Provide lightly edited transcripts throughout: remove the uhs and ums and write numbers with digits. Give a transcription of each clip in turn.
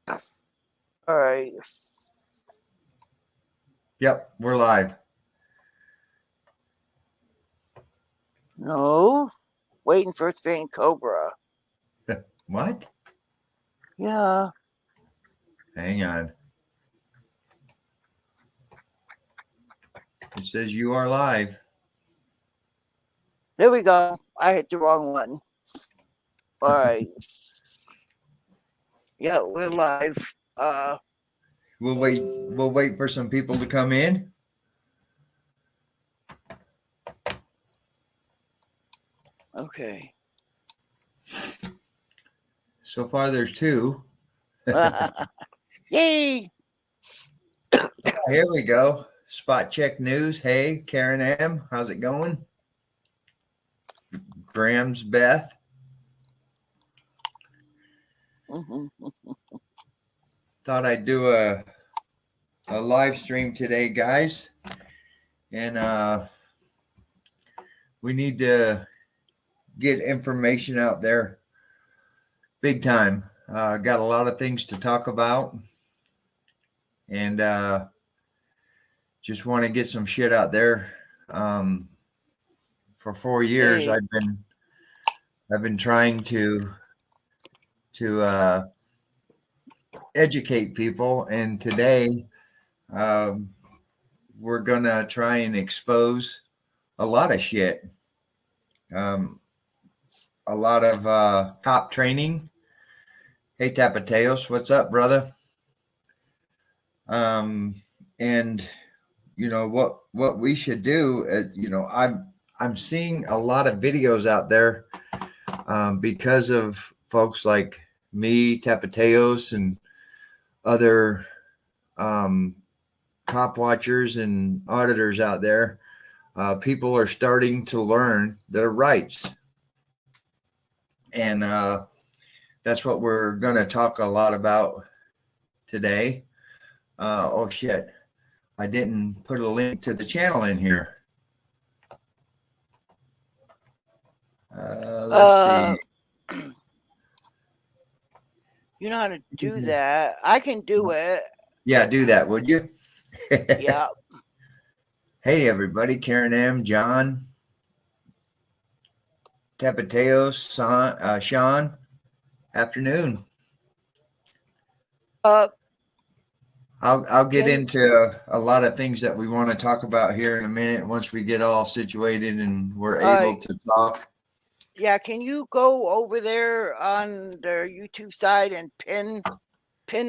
All right. Yep, we're live. No. Waiting for Spain Cobra. What? Yeah. Hang on. It says you are live. There we go. I hit the wrong one. All right. Yeah, we're live. We'll wait for some people to come in. Okay. So far there's two. Yay! Here we go. Spot Check News. Hey, Karen M. How's it going? Grams Beth. Thought I'd do a live stream today, guys. And we need to get information out there big time. Got a lot of things to talk about. And just want to get some shit out there. For 4 years, Hey. I've been trying to educate people, and today we're gonna try and expose a lot of shit. A lot of cop training. Hey, Tapateos, what's up, brother? And you know what we should do. I'm seeing a lot of videos out there because of folks like me, Tapateos, and other cop watchers and auditors out there. People are starting to learn their rights, and that's what we're going to talk a lot about today. Oh shit, I didn't put a link to the channel in here. Let's see. You know how to do that. I can do it. Yeah, do that, would you? Yeah. Hey, everybody. Karen M., John, Tapateos, Sean. Afternoon. I'll get into a lot of things that we want to talk about here in a minute once we get all situated and we're able to talk. Yeah, can you go over there on their YouTube side and pin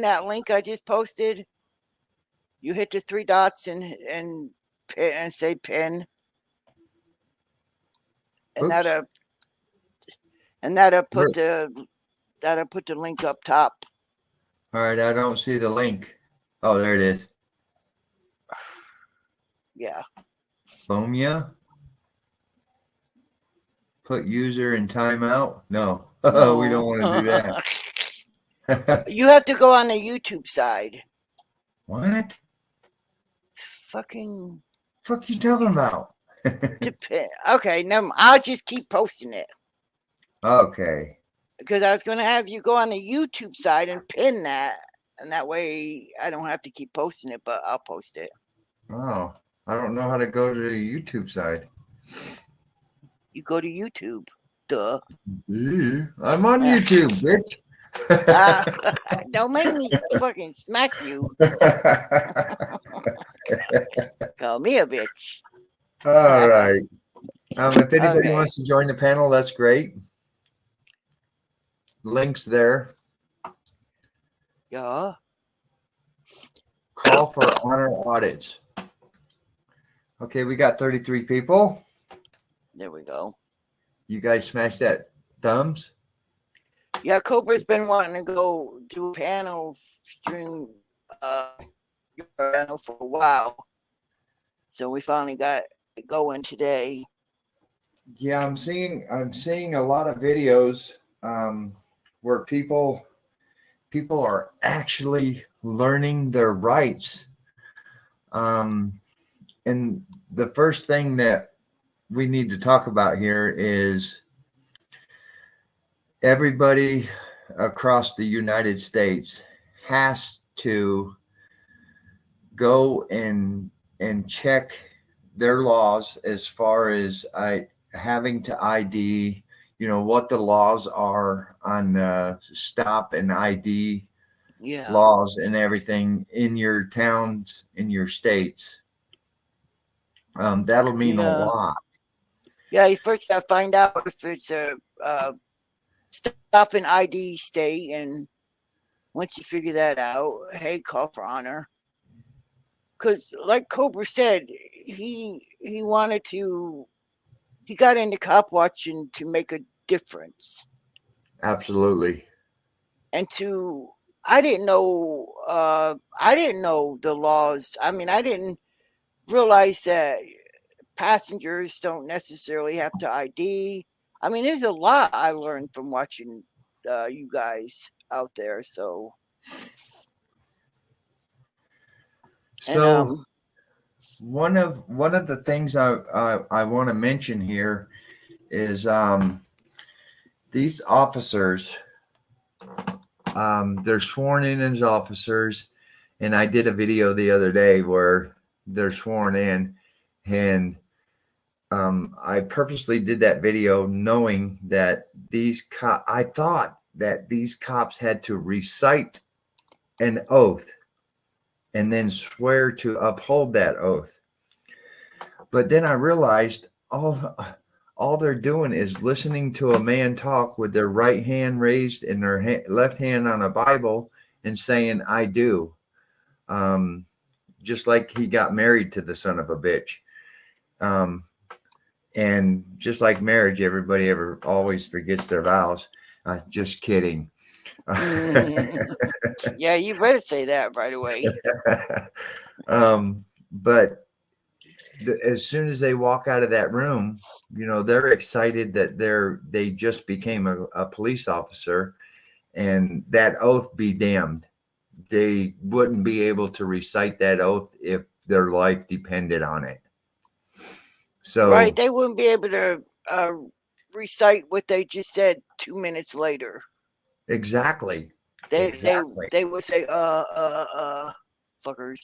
that link I just posted? You hit the three dots and say pin, and Oops. that'll put the link up top. All right, I don't see the link. Oh, there it is. Yeah. Bomia. Put user in timeout. No, No. we don't want to do that. You have to go on the YouTube side. What? Fuck you talking about? Okay, never mind. I'll just keep posting it. Okay. Because I was going to have you go on the YouTube side and pin that, and that way I don't have to keep posting it, but I'll post it. Oh, I don't know how to go to the YouTube side. You go to YouTube. Duh. I'm on YouTube, bitch. Don't make me fucking smack you. Call me a bitch. All right. If anybody wants to join the panel, that's great. Links there. Yeah. Call for honor audits. Okay, we got 33 people. There we go. You guys smash that thumbs. Yeah, Cobra's been wanting to go do a panel stream panel for a while. So we finally got it going today. Yeah, I'm seeing a lot of videos where people are actually learning their rights. And the first thing that we need to talk about here is everybody across the United States has to go and check their laws as far as having to ID, what the laws are on stop and ID Yeah. laws and everything in your towns, in your states. That'll mean a Yeah. lot. Yeah. You first got to find out if it's a stop and ID state, and once you figure that out, hey, call for honor. Because, like Cobra said, he wanted to. He got into cop watching to make a difference, Absolutely. and to I didn't know. I didn't know the laws. I mean, I didn't realize that passengers don't necessarily have to ID. I mean, there's a lot I learned from watching you guys out there. So, and So one of the things I want to mention here is these officers, they're sworn in as officers, and I did a video the other day where they're sworn in, and I purposely did that video knowing that I thought that these cops had to recite an oath and then swear to uphold that oath. But then I realized all they're doing is listening to a man talk with their right hand raised and their left hand on a Bible and saying, I do. Just like he got married to the son of a bitch. And just like marriage, everybody always forgets their vows. Just kidding. yeah, you better say that right away. But as soon as they walk out of that room, they're excited that they just became a police officer, and that oath be damned. They wouldn't be able to recite that oath if their life depended on it. So Right, they wouldn't be able to recite what they just said 2 minutes later. exactly. They would say fuckers.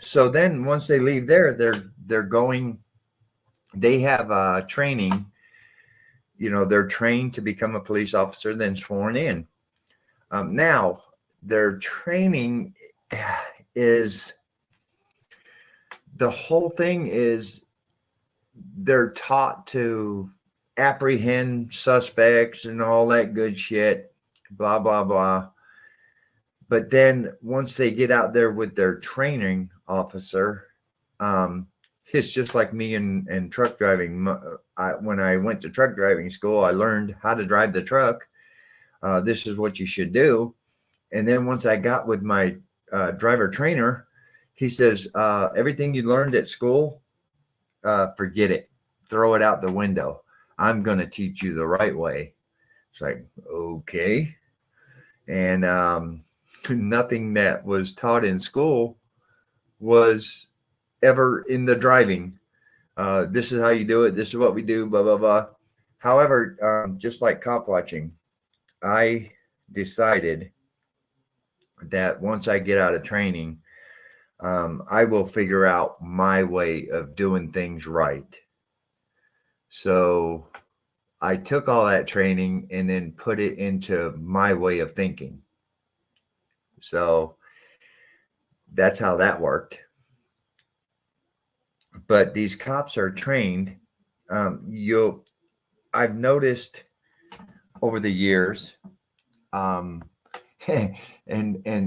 So then once they leave there, they're going. They have training. They're trained to become a police officer, then sworn in. Now their training is the whole thing is they're taught to apprehend suspects and all that good shit, blah, blah, blah. But then once they get out there with their training officer, it's just like me and truck driving. When I went to truck driving school, I learned how to drive the truck. This is what you should do. And then once I got with my driver trainer, he says, everything you learned at school, forget it. Throw it out the window. I'm going to teach you the right way. It's like, okay. And nothing that was taught in school was ever in the driving. This is how you do it. This is what we do, blah, blah, blah. However, just like cop watching, I decided that once I get out of training, I will figure out my way of doing things right. So I took all that training and then put it into my way of thinking. So that's how that worked. But these cops are trained. I've noticed over the years, and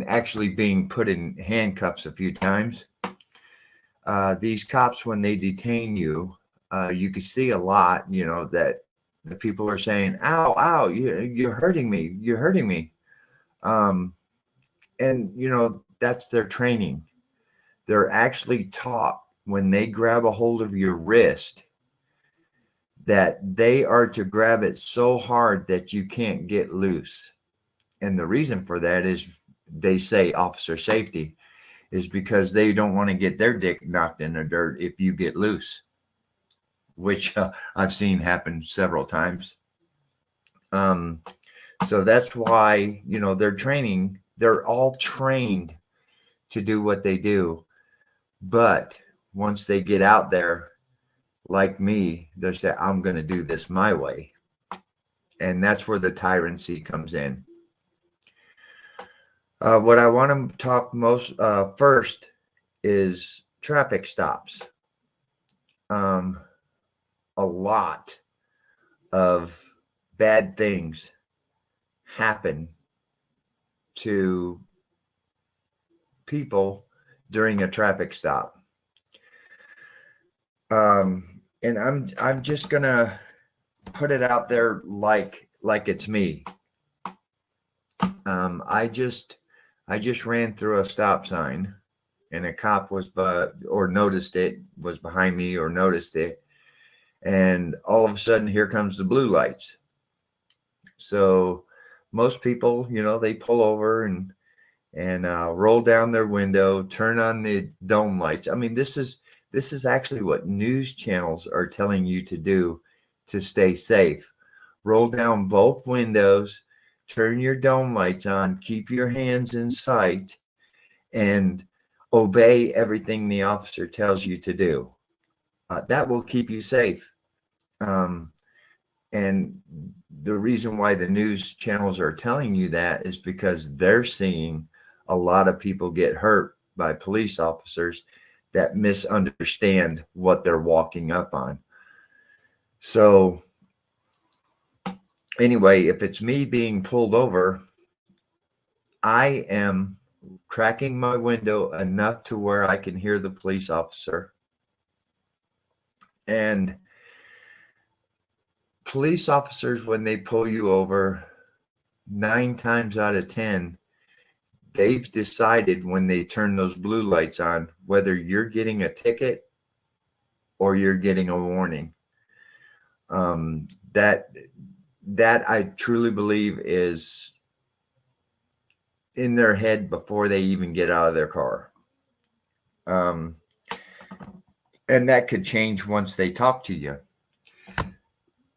actually being put in handcuffs a few times. These cops, when they detain you, you can see a lot, that the people are saying, ow, ow, you're hurting me. You're hurting me. And that's their training. They're actually taught when they grab a hold of your wrist that they are to grab it so hard that you can't get loose. And the reason for that is they say officer safety is because they don't want to get their dick knocked in the dirt if you get loose, which I've seen happen several times. So that's why, they're all trained to do what they do. But once they get out there, like me, they say, I'm going to do this my way. And that's where the tyranny comes in. What I want to talk most first is traffic stops. Um, a lot of bad things happen to people during a traffic stop. And I'm just gonna put it out there like it's me. I just ran through a stop sign, and a cop was behind me or noticed it, and all of a sudden here comes the blue lights. So most people, they pull over and roll down their window, turn on the dome lights. I mean, this is actually what news channels are telling you to do to stay safe. Roll down both windows, turn your dome lights on, keep your hands in sight, and obey everything the officer tells you to do. That will keep you safe. Um, and the reason why the news channels are telling you that is because they're seeing a lot of people get hurt by police officers that misunderstand what they're walking up on. So anyway, if it's me being pulled over, I am cracking my window enough to where I can hear the police officer. And police officers, when they pull you over, 9 times out of 10, they've decided when they turn those blue lights on whether you're getting a ticket or you're getting a warning. That I truly believe is in their head before they even get out of their car. And that could change once they talk to you.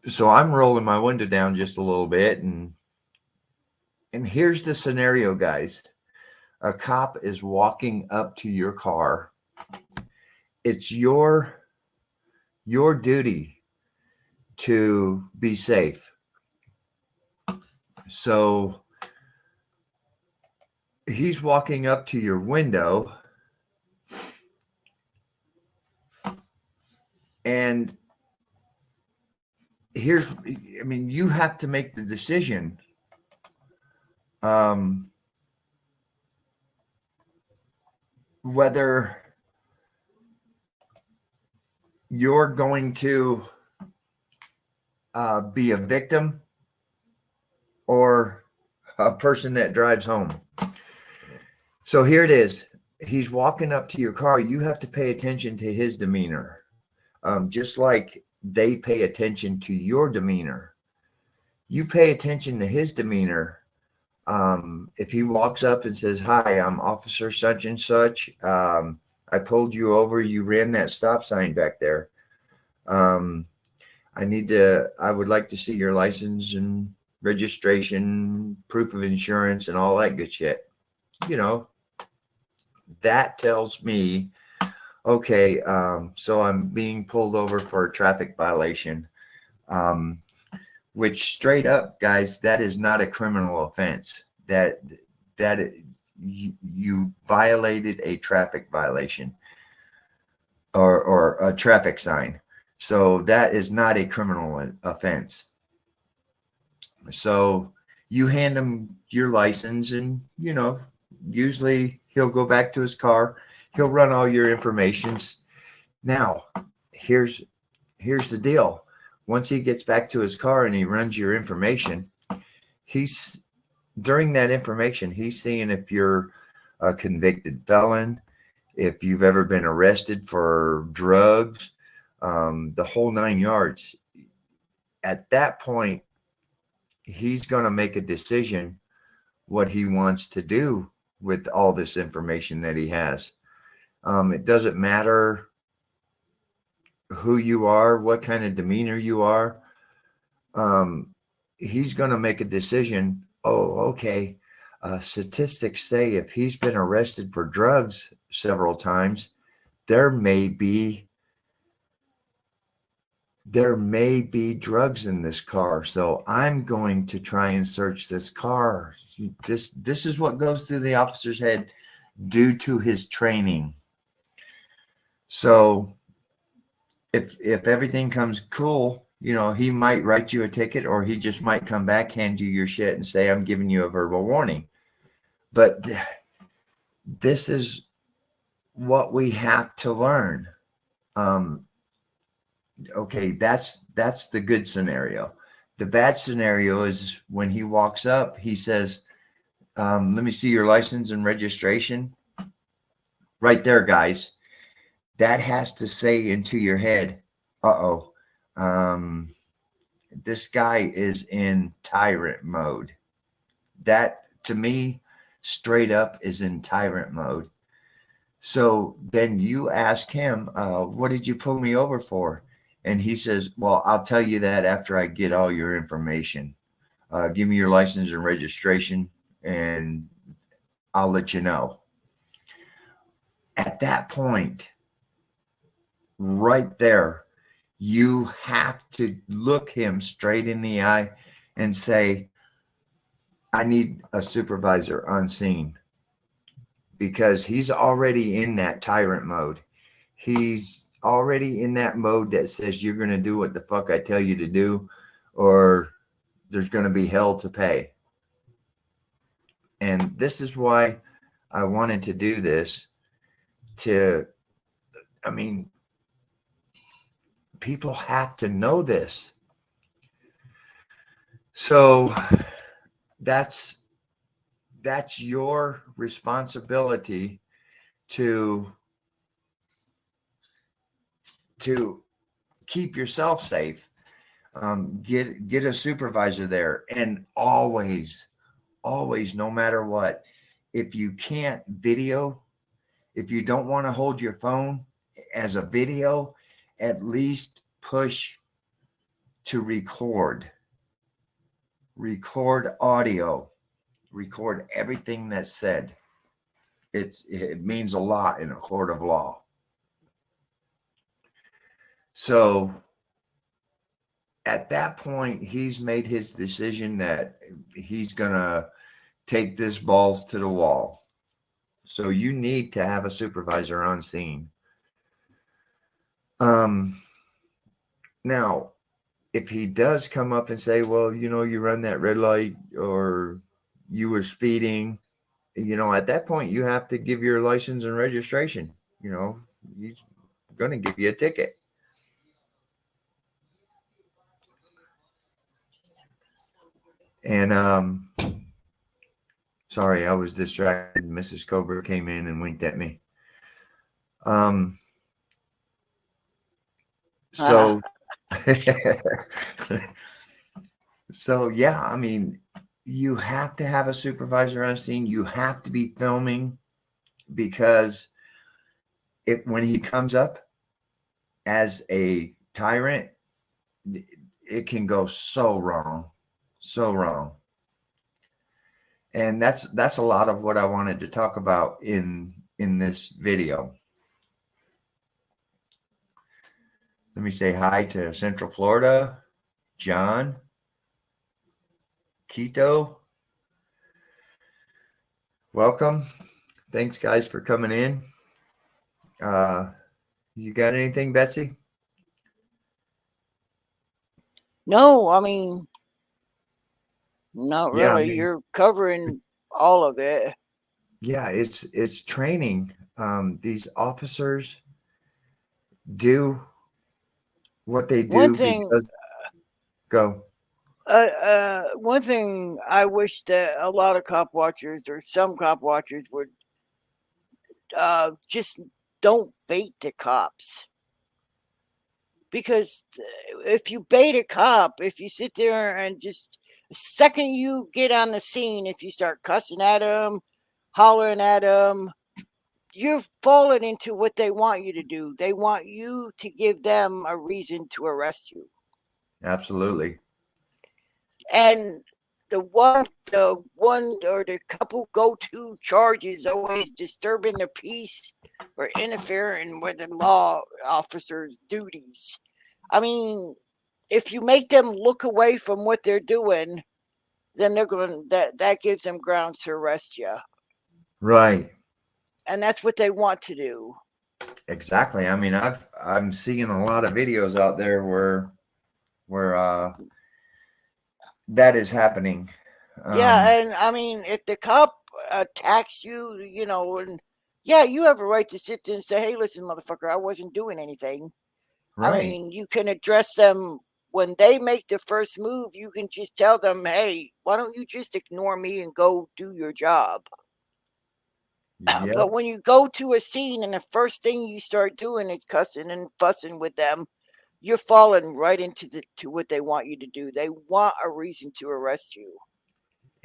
So I'm rolling my window down just a little bit, and here's the scenario, guys. A cop is walking up to your car. It's your duty to be safe. So he's walking up to your window, and you have to make the decision. Whether you're going to be a victim or a person that drives home. So here it is. He's walking up to your car. You have to pay attention to his demeanor, just like they pay attention to your demeanor. You pay attention to his demeanor. If he walks up and says, "Hi, I'm Officer such and such. I pulled you over. You ran that stop sign back there. I would like to see your license and registration, proof of insurance, and all that good shit." That tells me, okay, so I'm being pulled over for a traffic violation, which straight up, guys, that is not a criminal offense. That you violated a traffic violation or a traffic sign. So that is not a criminal offense. So you hand him your license, and usually he'll go back to his car. He'll run all your information. Now, here's the deal. Once he gets back to his car and he runs your information, during that information, he's seeing if you're a convicted felon, if you've ever been arrested for drugs, the whole 9 yards. At that point, he's going to make a decision what he wants to do with all this information that he has. It doesn't matter who you are, what kind of demeanor you are. he's going to make a decision. Oh, okay. Statistics say if he's been arrested for drugs several times, there may be drugs in this car. So I'm going to try and search this car. This is what goes through the officer's head due to his training. So if everything comes cool, he might write you a ticket, or he just might come back, hand you your shit, and say, I'm giving you a verbal warning. But this is what we have to learn. Okay, that's the good scenario. The bad scenario is when he walks up, he says, let me see your license and registration. Right there, guys. That has to say into your head, uh-oh, this guy is in tyrant mode. That, to me, straight up is in tyrant mode. So then you ask him, what did you pull me over for? And he says, well, I'll tell you that after I get all your information. Give me your license and registration, and I'll let you know. At that point, right there, you have to look him straight in the eye and say, I need a supervisor on scene, because he's already in that tyrant mode. He's already in that mode that says you're going to do what the fuck I tell you to do, or there's going to be hell to pay. And this is why I wanted to do this. People have to know this. So that's your responsibility to keep yourself safe. Get a supervisor there, and always, no matter what, if you can't video, if you don't want to hold your phone as a video, at least push to record audio, record everything that's said. It means a lot in a court of law. So at that point, he's made his decision that he's going to take this balls to the wall. So you need to have a supervisor on scene. Now, if he does come up and say, well, you run that red light, or you were speeding, at that point, you have to give your license and registration. He's going to give you a ticket. And sorry, I was distracted. Mrs. Cobra came in and winked at me. So so yeah, you have to have a supervisor on scene. You have to be filming, because when he comes up as a tyrant, it can go so wrong. And that's a lot of what I wanted to talk about in this video. Let me say hi to Central Florida, John, Quito. Welcome. Thanks, guys, for coming in. You got anything, Betsy? No, not really. Yeah, You're covering all of it. Yeah, it's training. These officers do what they do because go. One thing I wish that a lot of cop watchers, or some cop watchers, would just don't bait the cops. Because if you bait a cop, if you sit there and just the second you get on the scene, if you start cussing at them, hollering at them, you're falling into what they want you to do. They want you to give them a reason to arrest you. Absolutely. And the one or the couple go-to charges always disturbing the peace or interfering with the law officers' duties. I mean, if you make them look away from what they're doing, then they're going that gives them grounds to arrest you, Right. and that's what they want to do. Exactly. I mean, I'm seeing a lot of videos out there where that is happening. Yeah, Um, and I mean, if the cop attacks you, and yeah, you have a right to sit there and say, "Hey, listen, motherfucker, I wasn't doing anything." I right. mean, you can address them when they make the first move. You can just tell them, "Hey, why don't you just ignore me and go do your job?" But Yep. when you go to a scene and the first thing you start doing is cussing and fussing with them, you're falling right into to what they want you to do. They want a reason to arrest you.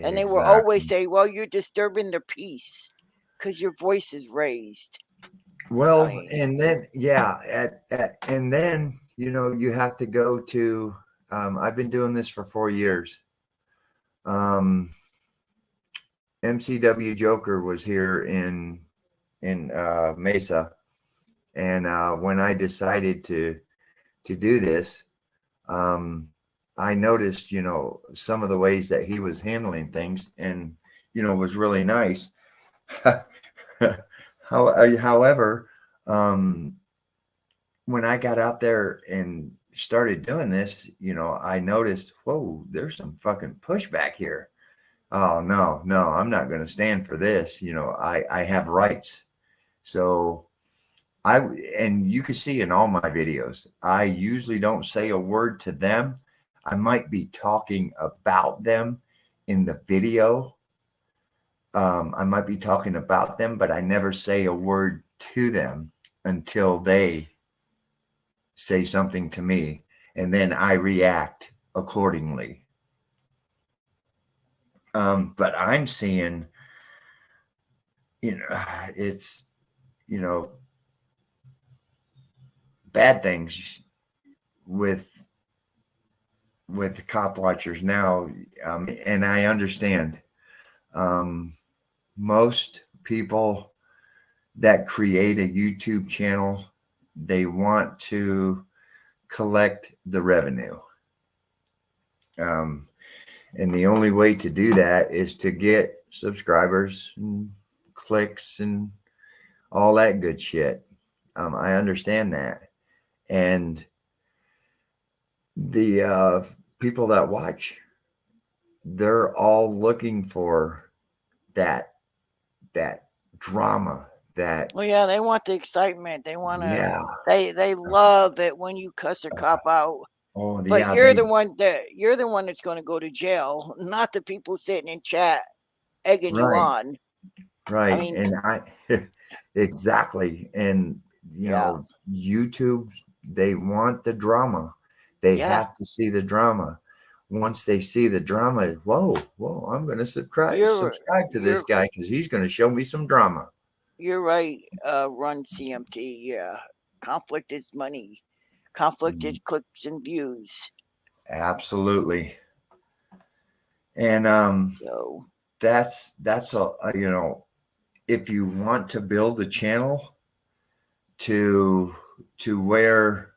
And they will always Exactly. say, well, you're disturbing their peace because your voice is raised. I Well, mean, and then yeah, and then you have to go to. I've been doing this for 4 years. Um, MCW Joker was here in Mesa, and when I decided to do this, um, I noticed some of the ways that he was handling things, and was really nice. However, um, when I got out there and started doing this, I noticed, whoa, there's some fucking pushback here. Oh no, no, I'm not going to stand for this. I have rights. So I and you can see in all my videos, I usually don't say a word to them. I might be talking about them in the video. I might be talking about them, but I never say a word to them until they say something to me, and then I react accordingly. But I'm seeing, it's, you know, bad things with the cop watchers now, and I understand. Um, most people that create a YouTube channel, they want to collect the revenue. Um, and the only way to do that is to get subscribers and clicks and all that good shit. I understand that. And the people that watch, they're all looking for that that drama. That well, yeah, they want the excitement. They want to. yeah. They love it when you cuss a cop out. Oh But yeah. They you're the one that's going to go to jail, not the people sitting in chat egging you right. on. I Right. mean, And I exactly. And yeah, YouTube, they want the drama. They yeah, have to see the drama. Once they see the drama, whoa, whoa, I'm gonna you're subscribe to this you're guy because he's gonna show me some drama. you're right. Run CMT. Yeah, conflict is money. Conflict is Mm, clicks and views. absolutely. And So that's if you want to build a channel to where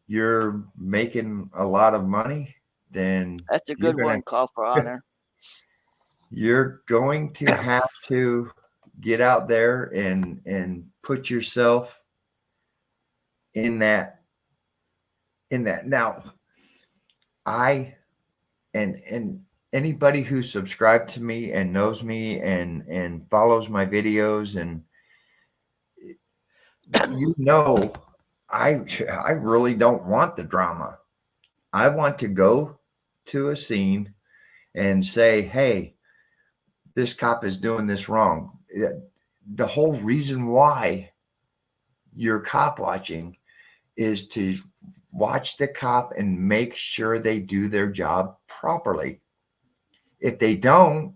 you're making a lot of money, then that's a good one. Call for honor. you're going to have to get out there and put yourself in that. Now, I and anybody who subscribed to me and knows me and follows my videos, and I I really don't want the drama. I want to go to a scene and say, hey, this cop is doing this wrong. The whole reason why you're cop watching is to watch the cop and make sure they do their job properly. If they don't,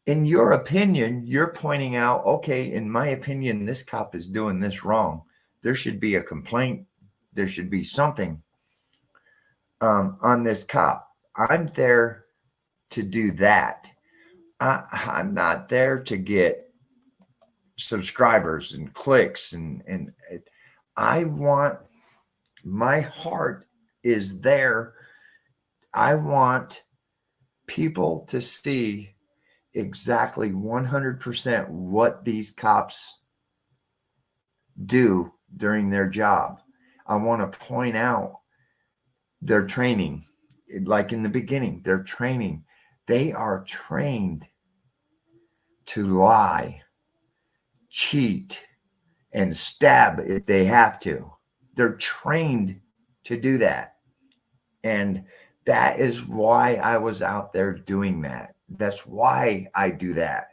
in your opinion, you're pointing out, okay, in my opinion, this cop is doing this wrong. There should be a complaint. There should be something on this cop. I'm there to do that. I'm not there to get subscribers and clicks and I want, my heart is there. I want people to see exactly 100% what these cops do during their job. I want to point out their training. Like in the beginning, their training. They are trained to lie, cheat, and stab if they have to. They're trained to do that. And that is why I was out there doing that. That's why I do that,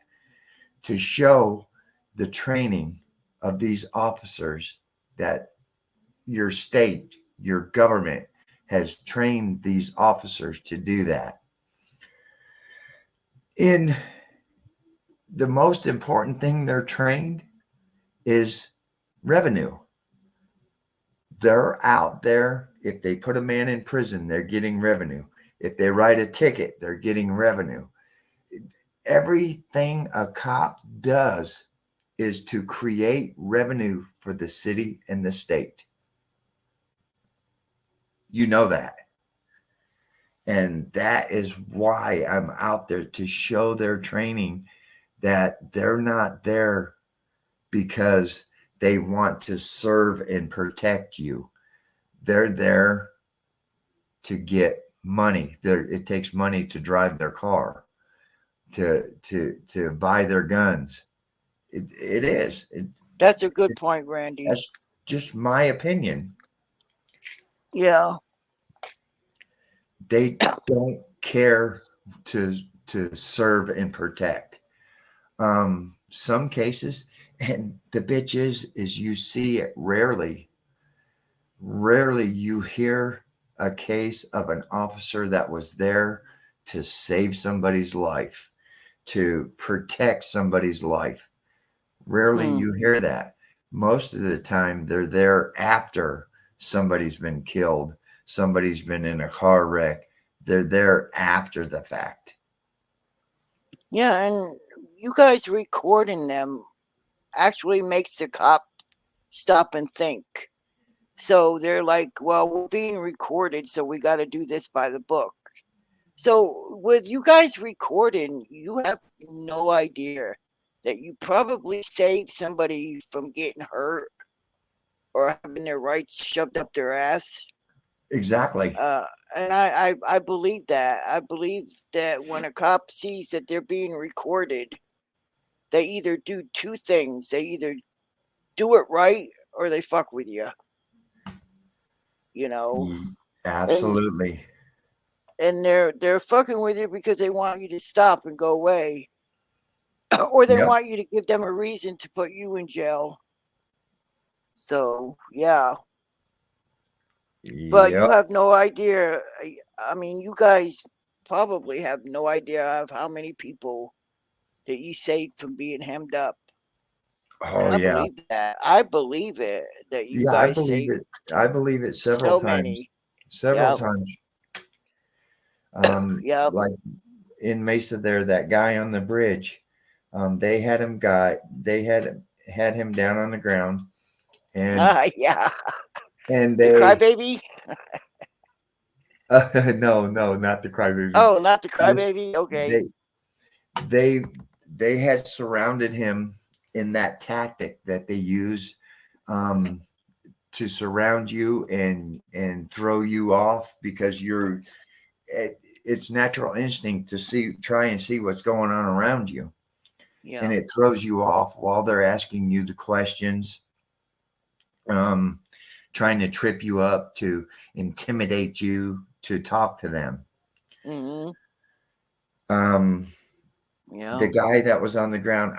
to show the training of these officers, that your state, your government has trained these officers to do that. In the most important thing they're trained is revenue. They're out there. If they put a man in prison, they're getting revenue. If they write a ticket, they're getting revenue. Everything a cop does is to create revenue for the city and the state. You know that. And that is why I'm out there, to show their training, that they're not there because they want to serve and protect you. They're there to get money. It takes money to drive their car, to buy their guns. It is. That's a good point, Randy. That's just my opinion. Yeah. They don't care to serve and protect. Some cases, and the bitch is you see it rarely. Rarely you hear a case of an officer that was there to save somebody's life, to protect somebody's life. Rarely you hear that. Most of the time they're there after somebody's been killed, somebody's been in a car wreck. They're there after the fact. Yeah, and you guys recording them actually makes the cop stop and think. So they're like, well, we're being recorded, so we got to do this by the book. So with you guys recording, you have no idea that you probably saved somebody from getting hurt or having their rights shoved up their ass. Exactly. And I believe that. I believe that when a cop sees that they're being recorded, they either do two things. They either do it right or they fuck with you. You know, Absolutely. and they're fucking with you because they want you to stop and go away, or they Yep. want you to give them a reason to put you in jail. So yeah, but you Yep. have no idea. I mean, you guys probably have no idea of how many people that you saved from being hemmed up. Oh And I yeah. believe that. I believe it that you Yeah, I guys believe saved it. I believe it several so times. many. Several Yep. times. Yep. Like in Mesa there, that guy on the bridge, they had him down on the ground, and Yeah. and The they crybaby. no, not the crybaby. Oh, not the This crybaby. Okay. they they they had surrounded him in that tactic that they use, um, to surround you and throw you off because it's natural instinct to try and see what's going on around you, and Yeah. it throws you off while they're asking you the questions, um, trying to trip you up, to intimidate you to talk to them. Hmm. Um, the Yeah. guy that was on the ground,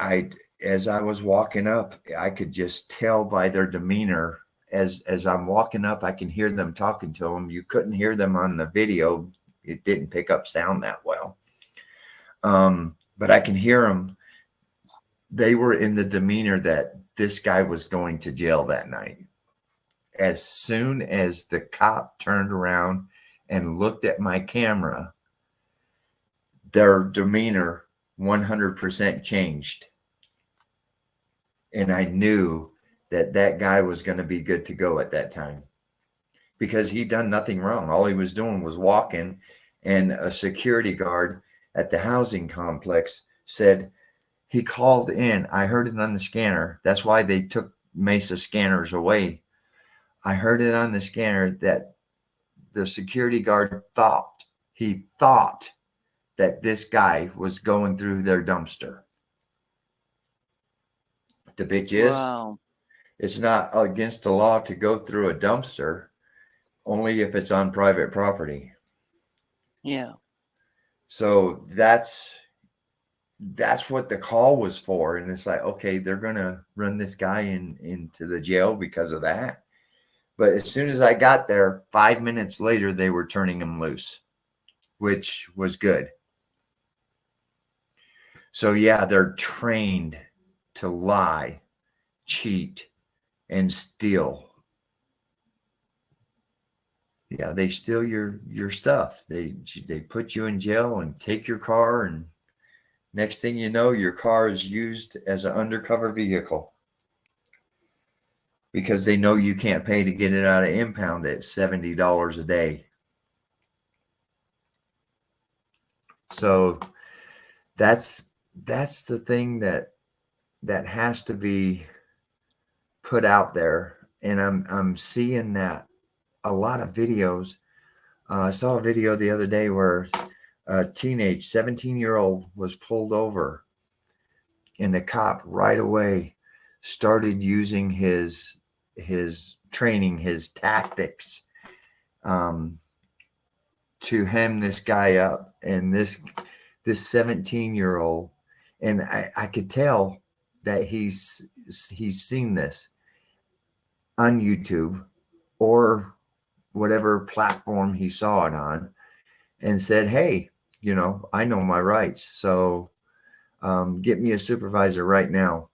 as I was walking up, I could just tell by their demeanor. As I'm walking up, I can hear them talking to him. You couldn't hear them on the video; it didn't pick up sound that well. But I can hear them. They were in the demeanor that this guy was going to jail that night. As soon as the cop turned around and looked at my camera, their demeanor 100% changed. And I knew that that guy was going to be good to go at that time because he'd done nothing wrong. All he was doing was walking, and a security guard at the housing complex said he called in. I heard it on the scanner. That's why they took Mesa scanners away. I heard it on the scanner that the security guard thought that this guy was going through their dumpster. The bitch is, Wow. it's not against the law to go through a dumpster, only if it's on private property. Yeah. So that's what the call was for. And it's like, okay, they're gonna run this guy into the jail because of that. But as soon as I got there, 5 minutes later, they were turning him loose, which was good. So yeah, they're trained to lie, cheat, and steal. Yeah, they steal your stuff. They put you in jail and take your car, and next thing you know, your car is used as an undercover vehicle because they know you can't pay to get it out of impound at $70 a day. So that's the thing that has to be put out there, and I'm seeing that a lot of videos. I saw a video the other day where a teenage 17-year-old was pulled over, and the cop right away started using his training, his tactics, to hem this guy up. And this 17-year-old, and I could tell that he's seen this on YouTube or whatever platform he saw it on, and said, hey, I know my rights, so get me a supervisor right now.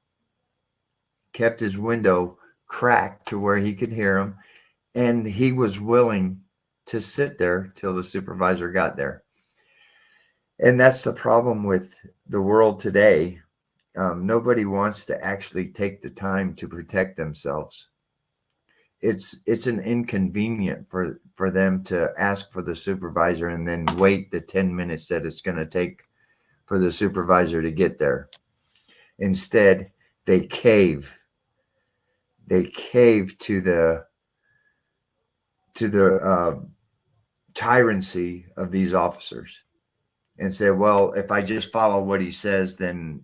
Kept his window cracked to where he could hear him, and he was willing to sit there till the supervisor got there. And that's the problem with the world today. Nobody wants to actually take the time to protect themselves. It's an inconvenient for them to ask for the supervisor and then wait the 10 minutes that it's going to take for the supervisor to get there. Instead, they cave. They cave to the tyranny of these officers and say, well, if I just follow what he says, then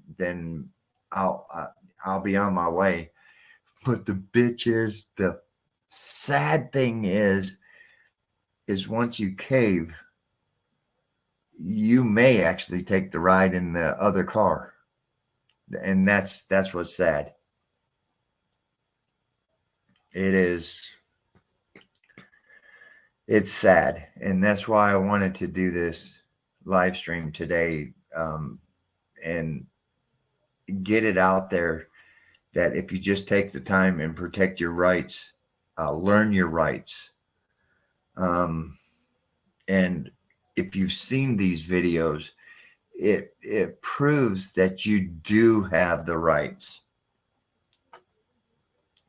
I'll be on my way. But the sad thing is once you cave, you may actually take the ride in the other car. And that's what's sad. It's sad. And that's why I wanted to do this live stream today, and get it out there that if you just take the time and protect your rights, learn your rights. And if you've seen these videos, it proves that you do have the rights.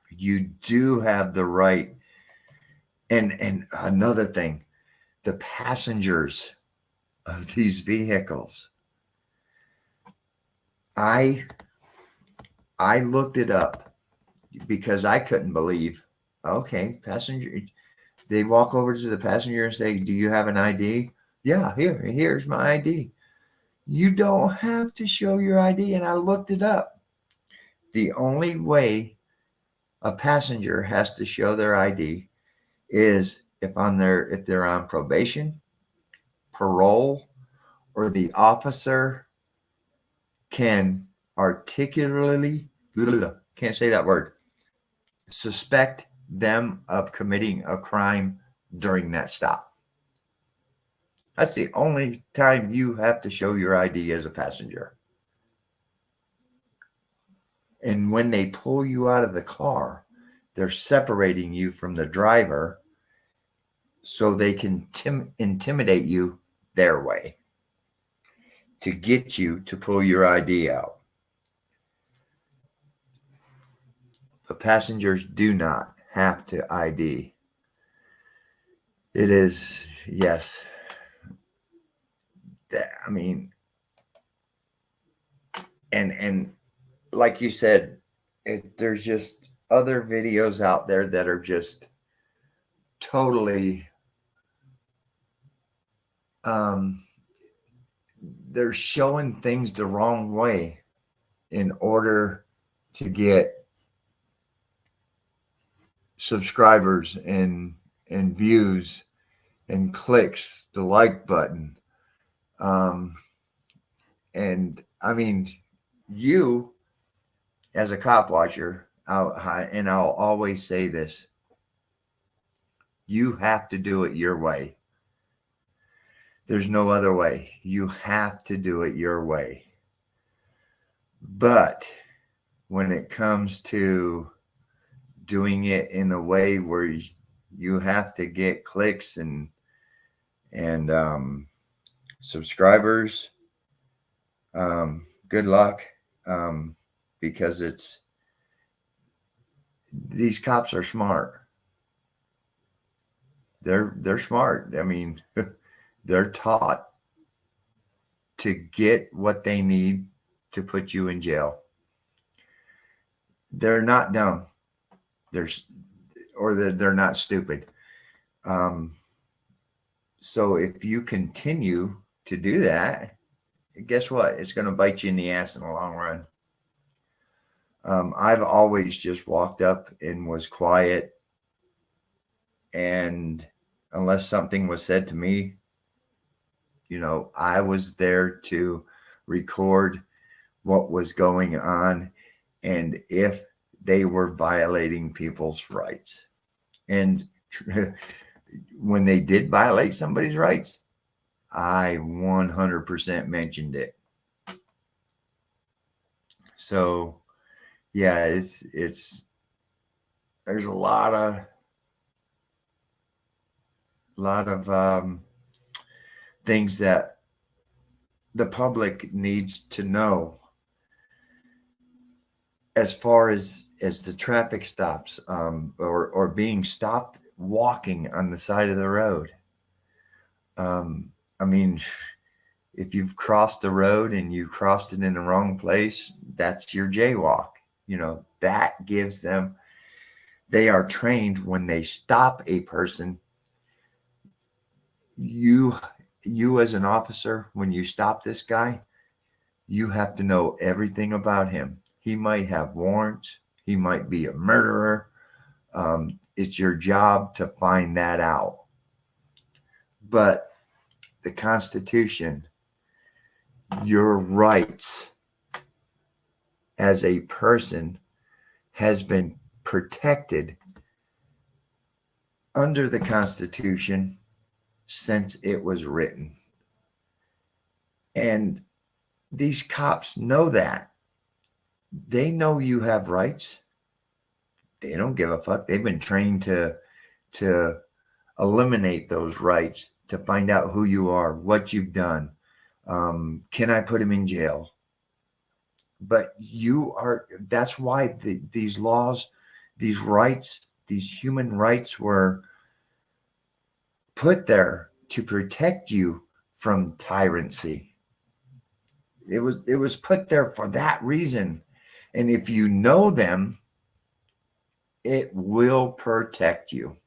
You do have the right. And another thing, the passengers of these vehicles. I looked it up because I couldn't believe, okay, passenger, they walk over to the passenger and say, do you have an ID? Yeah, here's my ID. You don't have to show your ID. And I looked it up. The only way a passenger has to show their ID is if they're on probation, parole, or the officer can articulately, can't say that word, suspect them of committing a crime during that stop. That's the only time you have to show your ID as a passenger. And when they pull you out of the car, they're separating you from the driver, so they can intimidate you their way to get you to pull your ID out. But passengers do not have to ID. It is, yes. I mean, and like you said, there's just other videos out there that are just totally they're showing things the wrong way in order to get subscribers and views and clicks, the like button. And I mean, you as a cop watcher, and I'll always say this, you have to do it your way. There's no other way. You have to do it your way. But when it comes to doing it in a way where you have to get clicks and subscribers, good luck, because these cops are smart. They're smart. I mean, they're taught to get what they need to put you in jail. They're not dumb. They're not stupid. So if you continue to do that, guess what? It's going to bite you in the ass in the long run. I've always just walked up and was quiet, and unless something was said to me, I was there to record what was going on and if they were violating people's rights. And when they did violate somebody's rights, I 100% mentioned it. So yeah, it's there's a lot of things that the public needs to know as far as the traffic stops, or being stopped walking on the side of the road. I mean, if you've crossed the road and you crossed it in the wrong place, that's your jaywalk. That gives them, they are trained when they stop a person. You as an officer, when you stop this guy, you have to know everything about him. He might have warrants. He might be a murderer. It's your job to find that out. But the Constitution, your rights as a person has been protected under the Constitution since it was written. And these cops know that. They know you have rights. They don't give a fuck. They've been trained to eliminate those rights, to find out who you are, what you've done. Can I put him in jail? But that's why these laws, these rights, these human rights were put there to protect you from tyranny. It was put there for that reason. And if you know them, it will protect you.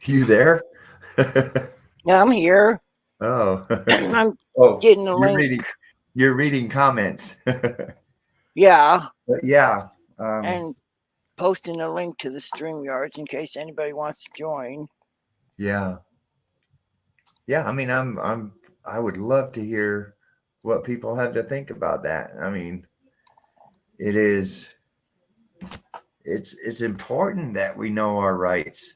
You there? Yeah, I'm here. Oh. I'm Oh, getting a link. You're reading comments. Yeah. But yeah. And posting a link to the StreamYards in case anybody wants to join. Yeah. Yeah, I mean, I would love to hear what people have to think about that. I mean, it's important that we know our rights.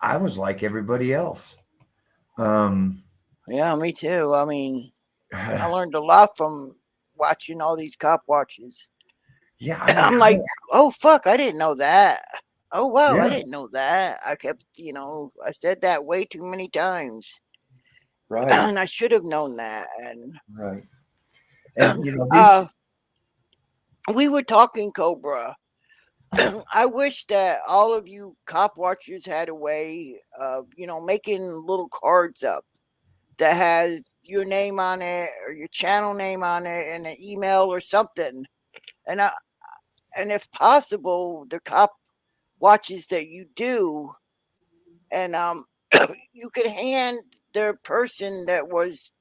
I was like everybody else. Um, Yeah, me too. I mean, I yeah, learned a lot from watching all these cop watches. I mean, I'm like, oh fuck, I didn't know that. Oh wow, I yeah, didn't know that. I kept, I said that way too many times, right, and I should have known that. And right. And these, uh, we were talking Cobra. I wish that all of you cop watchers had a way of, making little cards up that has your name on it or your channel name on it and an email or something. And and if possible, the cop watches that you do, and you could hand the person that was,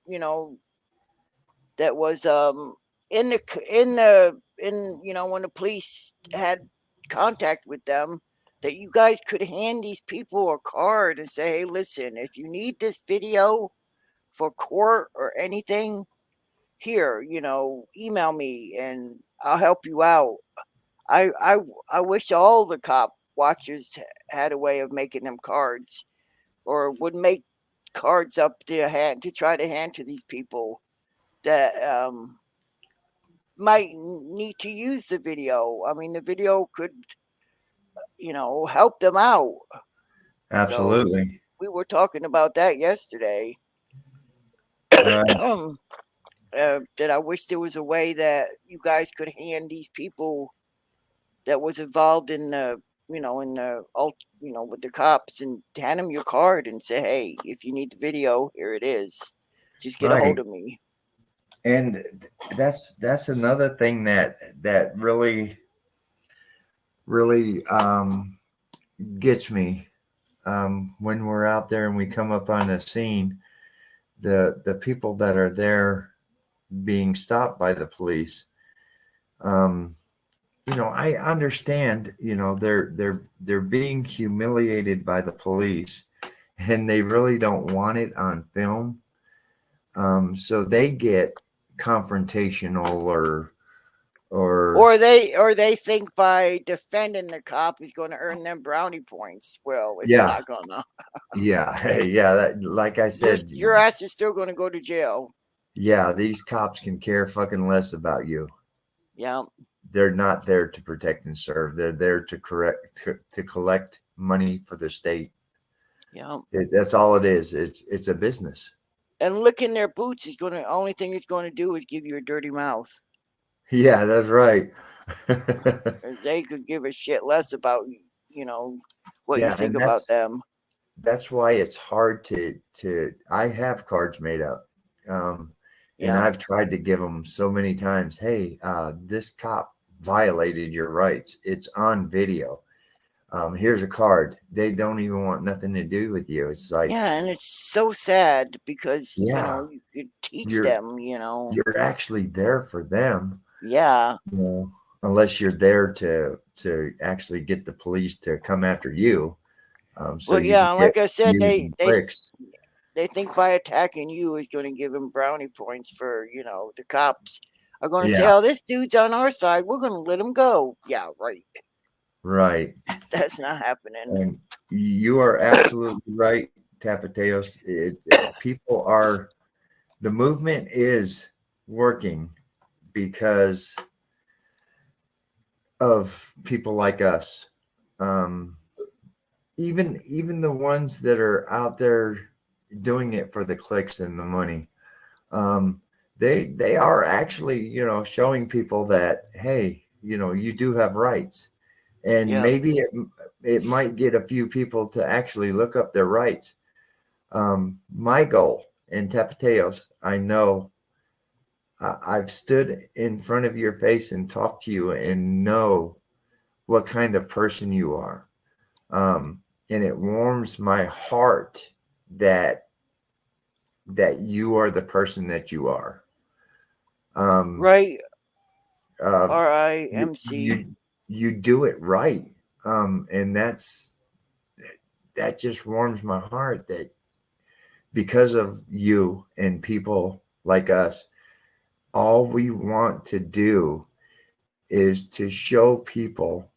that was in when the police had contact with them, that you guys could hand these people a card and say, hey, listen, if you need this video for court or anything, here, email me and I'll help you out. I wish all the cop watchers had a way of making them cards, or would make cards up to hand to try to hand to these people that might need to use the video. I mean, the video could, help them out. So absolutely, we were talking about that yesterday. right, That I wish there was a way that you guys could hand these people that was involved in the, in the with the cops, and hand them your card and say, hey, if you need the video, here it is. Just get a hold right. of me. And that's another thing that really gets me when we're out there and we come up on a scene. The people that are there being stopped by the police. Um, I understand. They're being humiliated by the police, and they really don't want it on film. So they get confrontational or Or they think by defending the cop is going to earn them brownie points. Well, it's yeah, not gonna. yeah, yeah. That, like I Your said, your ass is still going to go to jail. yeah, these cops can care fucking less about you. Yeah, They're not there to protect and serve. They're there to collect money for the state. yeah. That's all it is. It's a business. And licking their boots is going to, only thing it's going to do is give you a dirty mouth. Yeah, that's right. They could give a shit less about, you know what you Yeah, think and about that's them. that's why it's hard to. I have cards made up, and Yeah. I've tried to give them so many times. Hey, this cop violated your rights. It's on video. Here's a card. They don't even want nothing to do with you. It's like, Yeah, and it's so sad because, yeah, you could teach you're them. you're actually there for them. Yeah. You know, unless you're there to actually get the police to come after you, so Well, you can yeah, get like I said, views they and they clicks. they think by attacking you is going to give them brownie points for, the cops are going to say, Yeah, "Oh, this dude's on our side. We're going to let him go." Yeah, right. right. That's not happening. And you are absolutely right, Tapateos. People are, the movement is working because of people like us. Um, even the ones that are out there doing it for the clicks and the money, um, they are actually showing people that, hey, you do have rights, and Yep. maybe it might get a few people to actually look up their rights. My goal in Tapateos, I know, I've stood in front of your face and talked to you and know what kind of person you are. And it warms my heart that you are the person that you are. Um, Right. uh, you, RIMC. you do it right. And that just warms my heart that because of you and people like us, all we want to do is to show people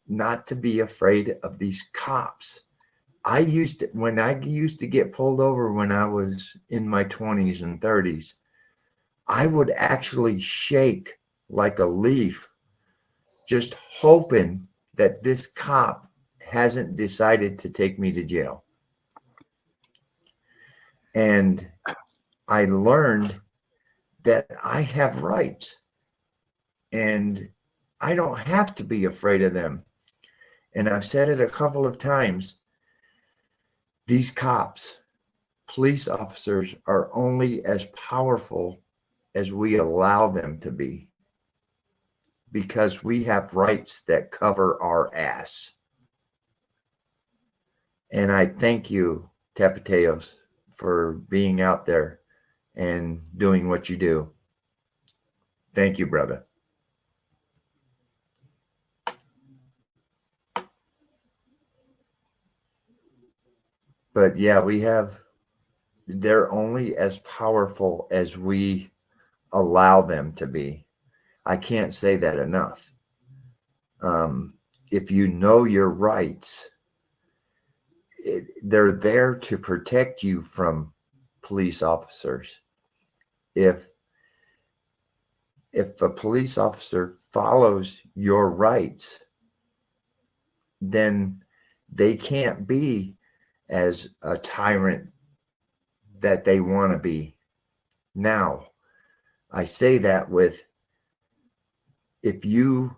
not to be afraid of these cops. when I used to get pulled over when I was in my 20s and 30s, I would actually shake like a leaf, just hoping that this cop hasn't decided to take me to jail. And I learned that I have rights and I don't have to be afraid of them. And I've said it a couple of times. These cops, police officers, are only as powerful as we allow them to be, because we have rights that cover our ass. And I thank you, Tapateos, for being out there and doing what you do. Thank you, brother. But yeah, they're only as powerful as we allow them to be. I can't say that enough. If you know your rights, they're there to protect you from police officers. If a police officer follows your rights, then they can't be as a tyrant that they want to be. Now, I say that with, if you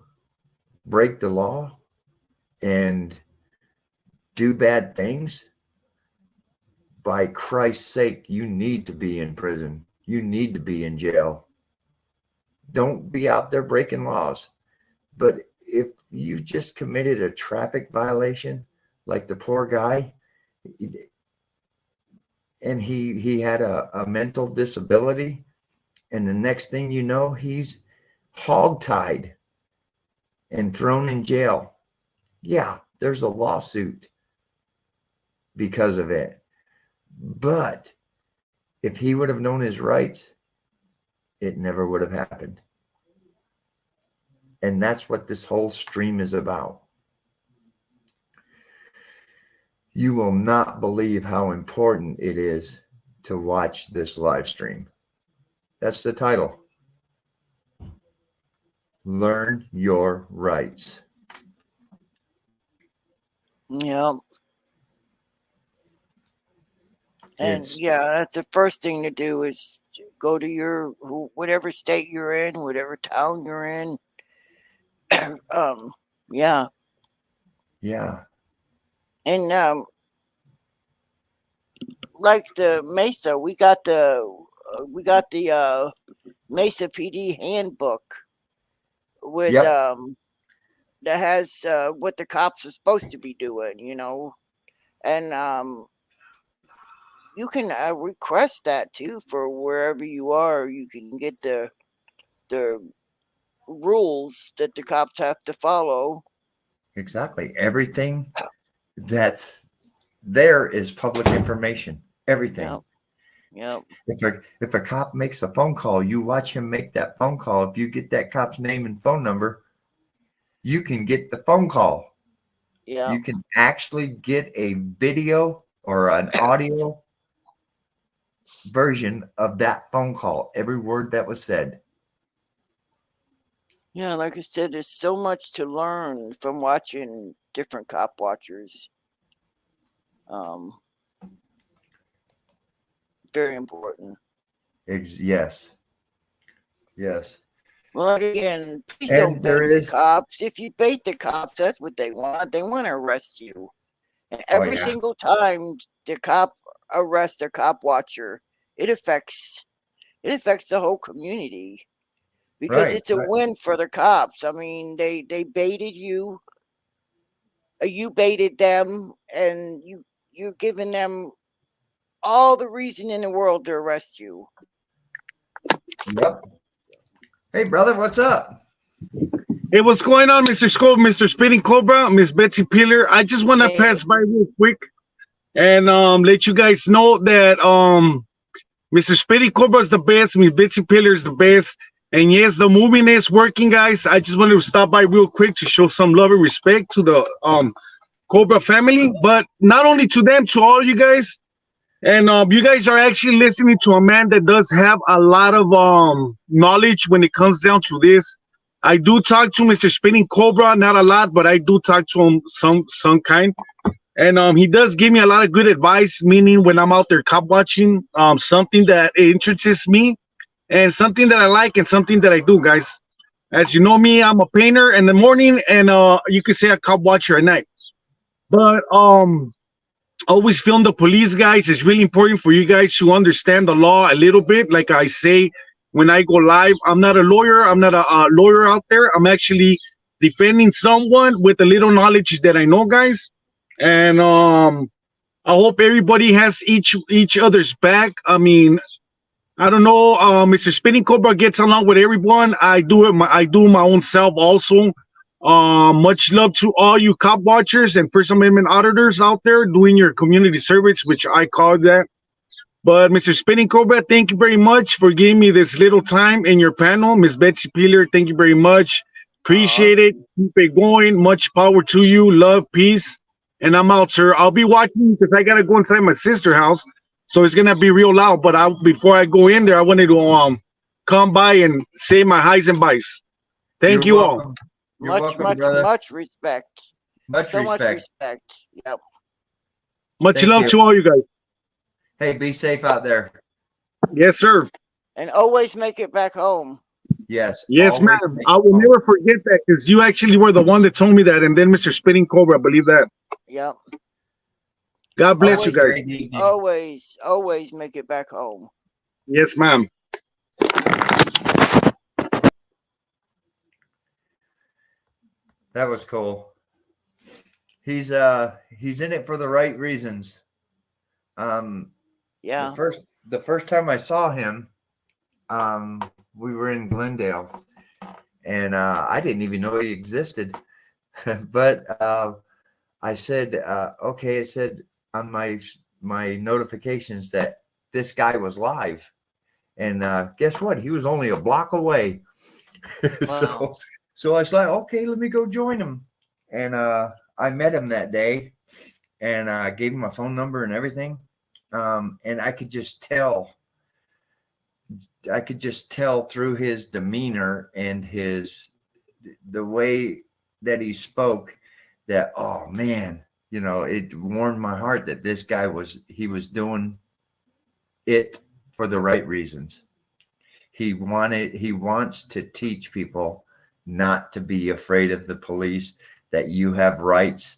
break the law and do bad things, by Christ's sake, you need to be in prison. You need to be in jail. Don't be out there breaking laws. But if you just committed a traffic violation, like the poor guy, and he had a mental disability, and the next thing you know, he's hogtied and thrown in jail. Yeah, there's a lawsuit because of it. But if he would have known his rights, it never would have happened. And that's what this whole stream is about. You will not believe how important it is to watch this live stream. That's the title. Learn your rights. Yeah. And that's the first thing to do is go to your whatever state you're in, whatever town you're in. Yeah. Yeah. And like the Mesa, we got the Mesa PD handbook with that has what the cops are supposed to be doing, and you can request that too for wherever you are. You can get the rules that the cops have to follow. Exactly. Everything that's there is public information. Everything. Yep. If a cop makes a phone call, you watch him make that phone call. If you get that cop's name and phone number, you can get the phone call. Yeah. You can actually get a video or an audio version of that phone call, every word that was said. Yeah, like I said, there's so much to learn from watching different cop watchers. Very important. Yes. Well, again, please don't bait the cops. If you bait the cops, that's what they want. They want to arrest you. And every single time the cop arrests a cop watcher, it affects the whole community, because it's a win for the cops. I mean, they baited you, you baited them, and you're giving them all the reason in the world to arrest you. Yep. Hey, brother, what's up? Hey, what's going on, Mr. Scope, Mr. Spinning Cobra, Miss Betsy Peeler? I just want to pass by real quick and let you guys know that Mr. Spinning Cobra is the best, Miss Betsy Peeler is the best, and yes, the movement is working, guys. I just wanted to stop by real quick to show some love and respect to the Cobra family, but not only to them, to all you guys. And you guys are actually listening to a man that does have a lot of knowledge when it comes down to this. I do talk to Mr. Spinning Cobra, not a lot, but I do talk to him some kind. And he does give me a lot of good advice, meaning when I'm out there cop watching, something that interests me and something that I like and something that I do, guys. As you know me, I'm a painter in the morning and you could say a cop watcher at night. But always film the police, guys. It's really important for you guys to understand the law a little bit. Like I say, when I go live, I'm not a lawyer. I'm not a lawyer out there. I'm actually defending someone with the little knowledge that I know, guys. And I hope everybody has each other's back. I mean, I don't know. Mr. Spinning Cobra gets along with everyone. I do it. I do my own self also. Much love to all you cop watchers and First Amendment auditors out there doing your community service, which I call that. But Mr. Spinning Cobra, thank you very much for giving me this little time in your panel. Miss Betsy Peeler, thank you very much. Appreciate it. Keep it going. Much power to you. Love, peace. And I'm out, sir. I'll be watching because I gotta go inside my sister's house, so it's gonna be real loud. But before I go in there, I wanted to come by and say my highs and byes. Thank you all. You're welcome, brother. Much respect. Much So respect. much respect. Yep. Much Thank love you. to all you guys. Hey, be safe out there. Yes, sir. And always make it back home. Yes. Yes, always ma'am. make I will home. never forget that because you actually were the one that told me that, and then Mr. Spinning Cobra, I believe that. Yep. God bless you Have a guys. great evening. Always make it back home. Yes, ma'am. That was cool. He's in it for the right reasons. Yeah. The first time I saw him, we were in Glendale, and I didn't even know he existed. But I said, okay, it said on my notifications that this guy was live, and guess what? He was only a block away. Wow. So I was like, okay, let me go join him, and I met him that day, and I gave him my phone number and everything. And I could just tell through his demeanor and the way that he spoke that, oh man, it warmed my heart that this guy was doing it for the right reasons. He wants to teach people not to be afraid of the police, that you have rights.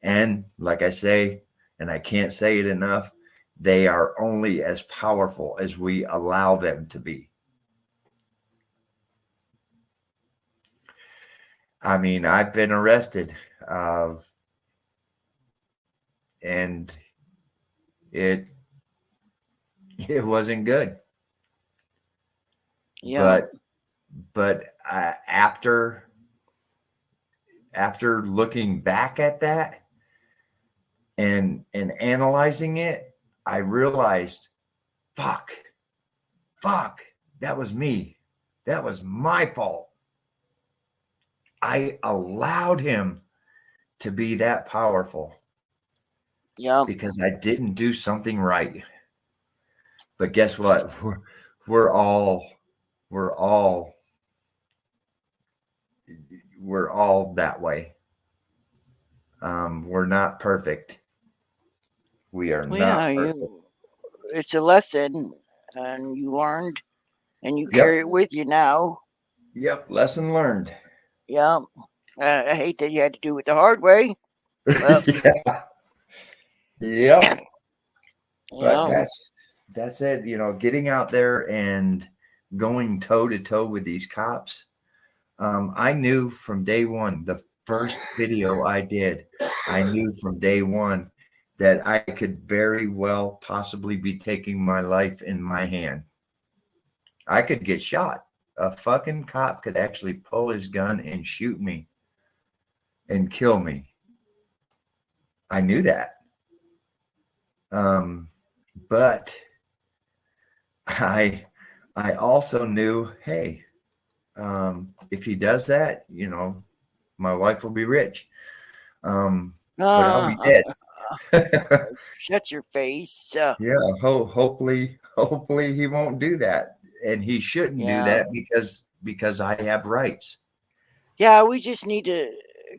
And like I say, and I can't say it enough, they are only as powerful as we allow them to be. I mean, I've been arrested, and it wasn't good. Yeah. But after looking back at that and analyzing it, I realized, fuck, that was me. That was my fault. I allowed him to be that powerful. Yeah. Because I didn't do something right. But guess what? We're all that way. We're not perfect. We are not perfect. It's a lesson, and you learned, and you Yep. carry it with you now. Yep, lesson learned. Yeah. I hate that you had to do it the hard way. Well, Yeah. Yep. But yeah. that's it. Getting out there and going toe to toe with these cops. I knew from day one, the first video I did, I knew from day one that I could very well possibly be taking my life in my hand. I could get shot. A fucking cop could actually pull his gun and shoot me and kill me. I knew that. But I also knew, hey, if he does that, my wife will be rich. but I'll be Uh, dead. shut your face. Yeah, hopefully he won't do that, and he shouldn't do Yeah. that because I have rights. Yeah, we just need to,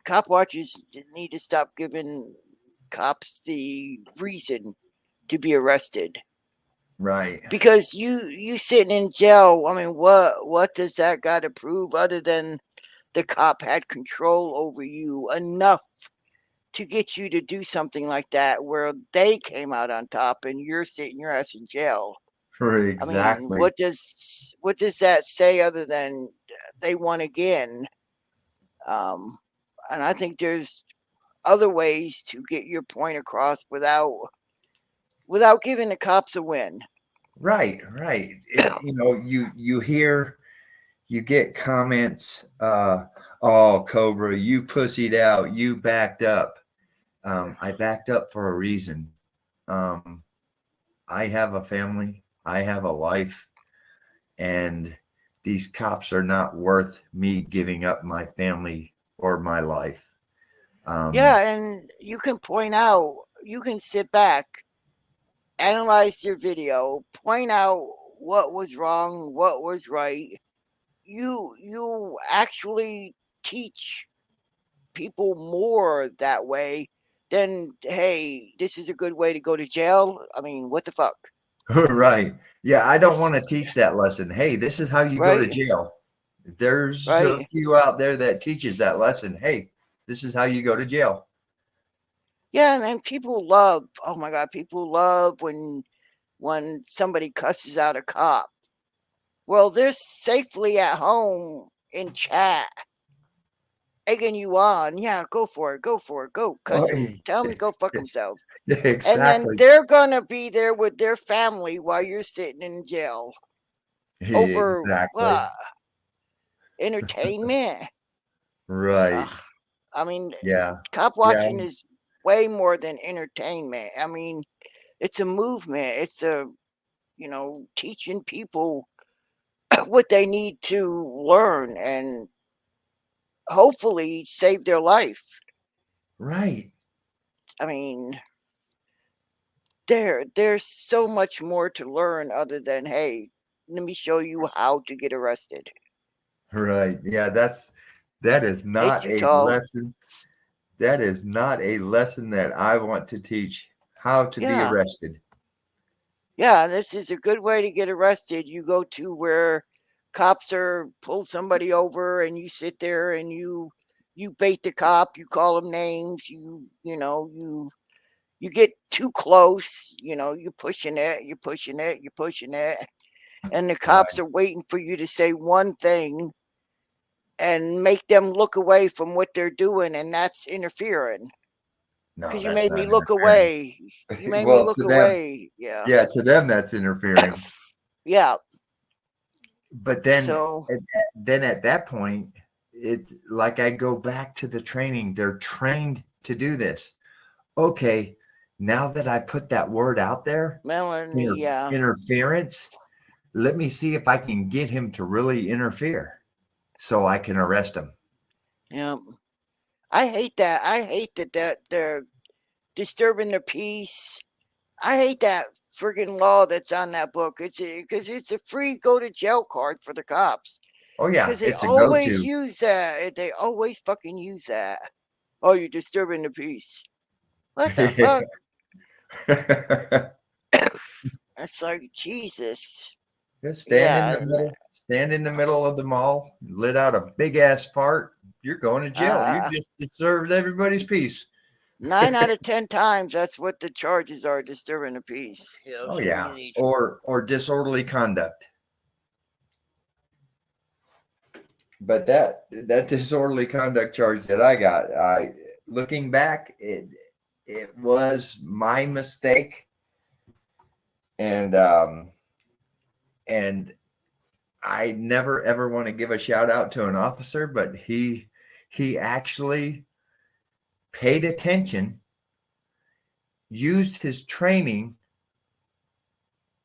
cop watchers need to stop giving cops the reason to be arrested. Right. Because you sitting in jail, I mean, what does that got to prove other than the cop had control over you enough to get you to do something like that where they came out on top and you're sitting your ass in jail? I mean, Exactly. what does that say other than they won again? Um, and I think there's other ways to get your point across without giving the cops a win. Right. You get comments, oh, Cobra, you pussied out, you backed up. I backed up for a reason. Um, I have a family, I have a life, and these cops are not worth me giving up my family or my life. Yeah, and you can point out, you can sit back, analyze your video, point out what was wrong, what was right. You actually teach people more that way than, hey, this is a good way to go to jail. I mean, what the fuck? Right. Yeah, I don't It's want to teach that lesson. Hey, this is how you go to right, jail. There's a right. few out there that teaches that lesson. Hey, this is how you go to jail. Yeah, and then people love, oh my god, people love when somebody cusses out a cop. Well, they're safely at home in chat, egging you on. Yeah, go for it, go for it, go cuss Oh, him, tell him to go fuck himself. yeah, And then exactly. they're gonna be there with their family while you're sitting in jail over Exactly. entertainment. Right. Ugh, I mean, Yeah. cop Yeah. watching is way more than entertainment. I mean, it's a movement. It's a, teaching people what they need to learn and hopefully save their life. Right. I mean, there's so much more to learn other than, hey, let me show you how to get arrested. Right. Yeah, that is Hey, not too a tall. lesson. That is not a lesson that I want to teach. How to be Yeah, arrested. yeah. This is a good way to get arrested. You go to where cops are pull somebody over, and you sit there and you bait the cop. You call them names. You get too close. You're pushing it. You're pushing it. You're pushing it, and the Right. cops are waiting for you to say one thing and make them look away from what they're doing, and that's interfering. No, Because you that's made not me look interfering. away. You made me Well, look to them, away. Yeah. yeah, to them that's interfering. Yeah. But then So, at that point, it's like I go back to the training. They're trained to do this. Okay, now that I put that word out there, Melanie, yeah. interference, let me see if I can get him to really interfere so I can arrest him. Yeah. I hate that. I hate that they're disturbing the peace. I hate that friggin' law that's on that book. Because it's a free go to jail card for the cops. Oh yeah, Because they it's a always go-to. use that. They always fucking use that. Oh, you're disturbing the peace. What the fuck? It's like, Jesus. Just Yeah. stand in the middle of the mall, lit out a big ass fart. You're going to jail. You Uh, just disturbed everybody's peace. 9 out of 10 times, that's what the charges are: disturbing the peace. Oh So you yeah, need. or disorderly conduct. But that disorderly conduct charge that I got, I looking back, it was my mistake, and and I never ever want to give a shout out to an officer, but he actually paid attention, used his training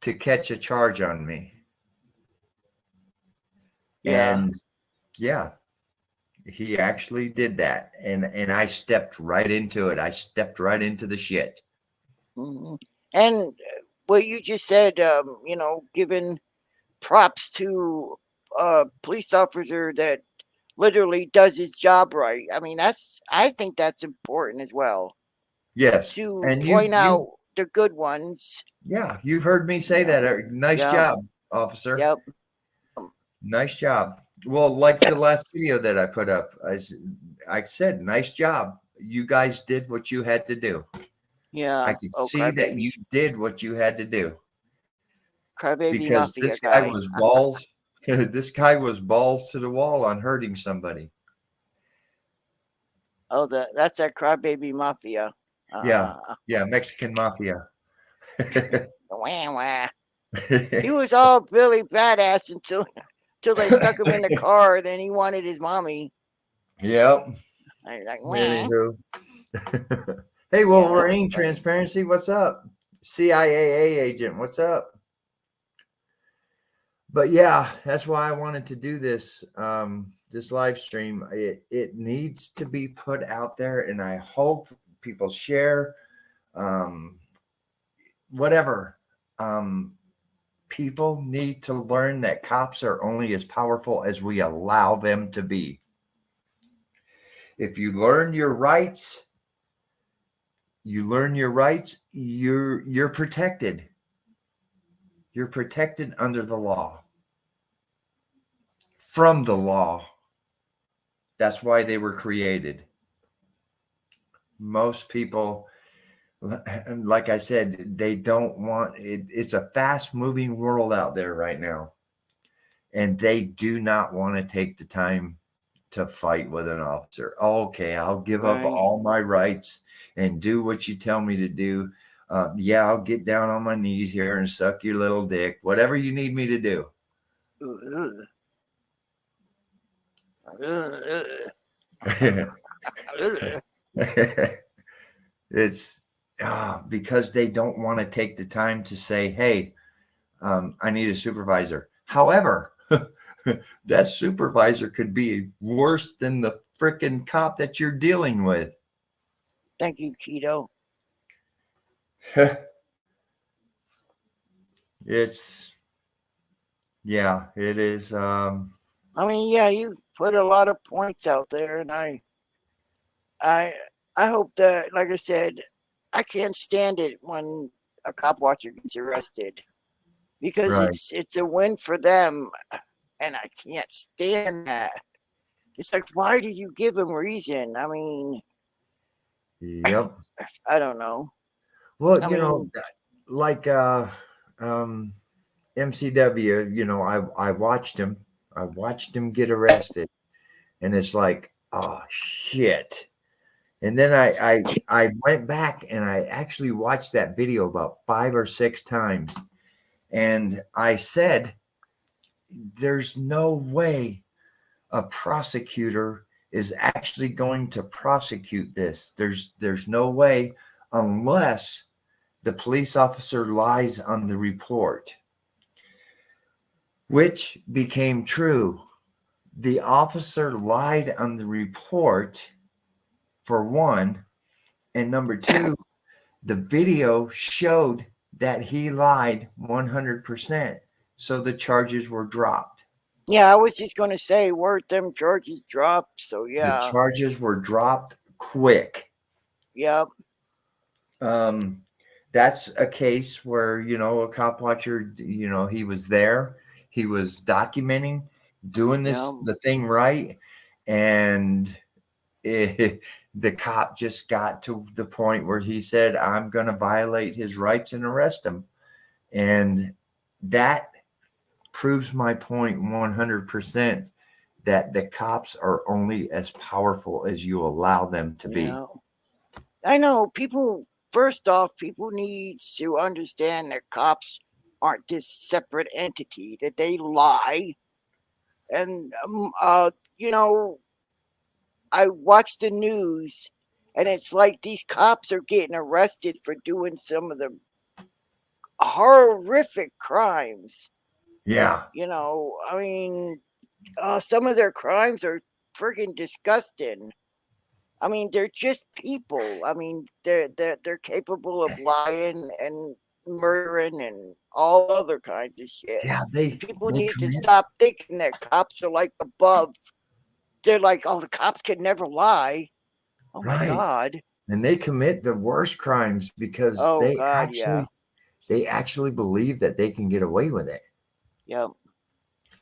to catch a charge on me. Yeah. And yeah, He actually did that, and I stepped right into it. I stepped right into the shit. Mm-hmm. And what you just said, giving props to a police officer that literally does his job right. I mean, I think that's important as well Yes, to and point out the good ones. yeah, you've heard me say Yeah. that. Nice Yep. job, officer. Yep. Nice job. Well, like the last video that I put up, I said, nice job. You guys did what you had to do. I Yeah. could Oh, see that crybaby. you did what you had to do Crybaby because mafia this guy guy. was balls. This guy was balls to the wall on hurting somebody. Oh, that's that crybaby mafia. Yeah, yeah, Mexican mafia. Wah, wah. He was all Billy badass until they stuck him in the car. Then he wanted his mommy. Yep. Like, wah. Anywho. Hey, Yeah, that was Wolverine funny. Transparency, what's up? CIA agent, what's up? But yeah, that's why I wanted to do this this live stream. It needs to be put out there, and I hope people share whatever. People need to learn that cops are only as powerful as we allow them to be. If you learn your rights, you're protected. You're protected under the law. From the law. That's why they were created. Most people, like I said, they don't want it. It's a fast moving world out there right now. And they do not want to take the time to fight with an officer. Okay, I'll give up Right. all my rights and do what you tell me to do. Yeah, I'll get down on my knees here and suck your little dick, whatever you need me to do. It's because they don't want to take the time to say, hey, I need a supervisor. However, that supervisor could be worse than the freaking cop that you're dealing with. Thank you, Cheeto. It's, yeah, it is. I mean, yeah, you put a lot of points out there, and I hope that, like I said, I can't stand it when a cop watcher gets arrested because Right. it's a win for them, and I can't stand that. It's like, why did you give him reason? I mean, Yep. I don't know. Well, I you know, mean, like MCW, you know, I watched him. I watched him get arrested, and it's like, oh shit. And then I went back and I actually watched that video about 5 or 6 times, and I said, there's no way a prosecutor is actually going to prosecute this. There's no way unless the police officer lies on the report, which became true. The officer lied on the report, for one, and number two, the video showed that he lied 100%. So the charges were dropped. yeah, I was just going to say, weren't them charges dropped? So, The yeah. charges were dropped quick. Yep. That's a case where, you know, a cop watcher, you know, he was there, he was documenting, doing the thing right, and the cop just got to the point where he said, I'm going to violate his rights and arrest him. And that proves my point 100% that the cops are only as powerful as you allow them to be. Yeah. I know people, first off, people need to understand that cops aren't this separate entity, that they lie. And, you know, I watch the news and it's like these cops are getting arrested for doing some of the horrific crimes. Yeah. You know, I mean, some of their crimes are friggin' disgusting. I mean, they're just people. I mean, they're capable of lying and murdering and all other kinds of shit. Yeah, People they need to commit. stop thinking that cops are like above. They're like, oh, the cops can never lie. Oh my Right. God. And they commit the worst crimes because Oh God, yeah. they actually believe that they can get away with it. Yep.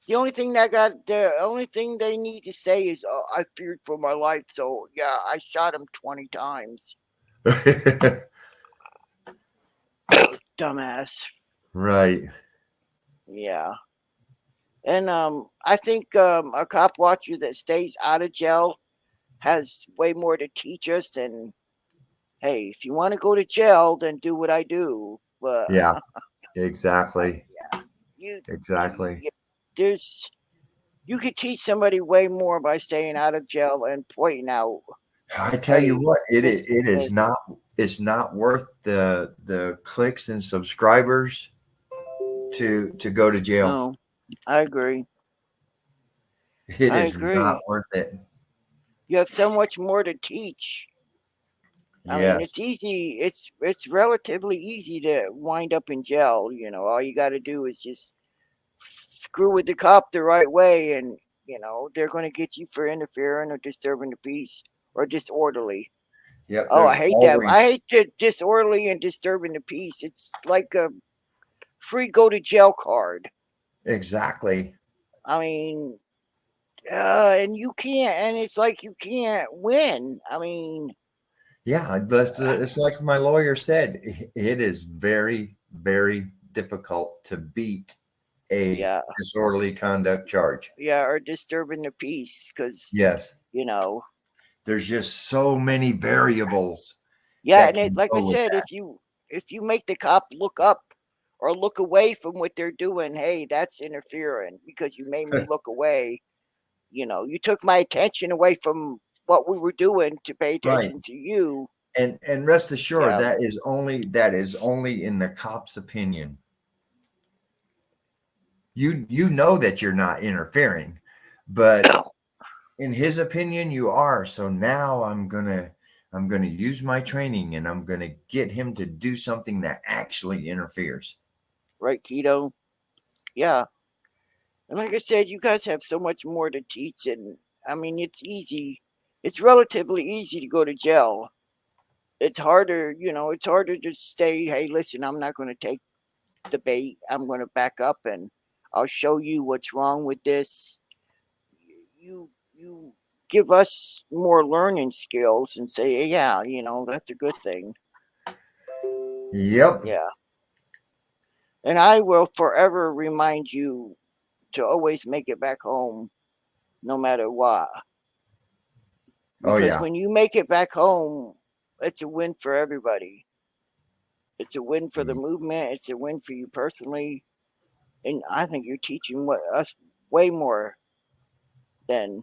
The only thing they need to say is, oh, I feared for my life, so yeah, I shot him 20 times. Dumbass. Right. Yeah. And I think a cop watcher that stays out of jail has way more to teach us. And hey, if you want to go to jail, then do what I do. But Yeah, exactly. you, Exactly. there's you could teach somebody way more by staying out of jail and pointing out, I tell you hey, what, this, it is this. not, it's not worth the clicks and subscribers to go to jail. No, I agree. It I is not agree. worth it. You have so much more to teach. I mean, it's Yes. easy. It's relatively easy to wind up in jail. All you got to do is just screw with the cop the right way, and they're going to get you for interfering or disturbing the peace or disorderly. Yep. Oh, I There's hate that. I always hate the disorderly and disturbing the peace. It's like a free go to jail card. exactly. I mean, and you can't, and it's like you can't win. I mean, Yeah, it's like my lawyer said. It is very, very difficult to beat a yeah, disorderly conduct charge. yeah, or disturbing the peace because Yes. you know, There's just so many variables yeah, that and can like I go with said, that. if you make the cop look up or look away from what they're doing, hey, that's interfering because you made me look away. You took my attention away from what we were doing to pay Right. attention to you. And rest assured Yeah, that is only in the cop's opinion. You know that you're not interfering, but in his opinion you are. So now I'm gonna use my training and I'm gonna get him to do something that actually interferes. right, Keto. Yeah, and like I said, you guys have so much more to teach, and I mean, it's easy. It's relatively easy to go to jail. It's harder, it's harder to say, hey, listen, I'm not going to take the bait. I'm going to back up and I'll show you what's wrong with this. You give us more learning skills and say, yeah, that's a good thing. Yep. Yeah. And I will forever remind you to always make it back home no matter what. Oh Because yeah. when you make it back home, it's a win for everybody. It's a win for the movement. It's a win for you personally. And I think you're teaching us way more than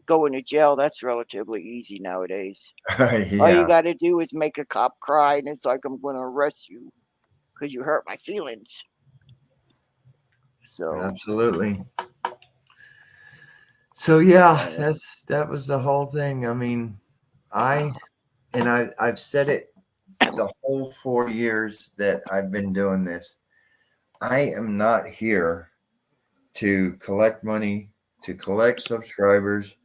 going to jail. That's relatively easy nowadays. All you Yeah, got to do is make a cop cry, and it's like I'm going to arrest you because you hurt my feelings. So, absolutely. So yeah, uh, that was the whole thing. I mean, I've said it the whole 4 years that I've been doing this. I am not here to collect money, to collect subscribers,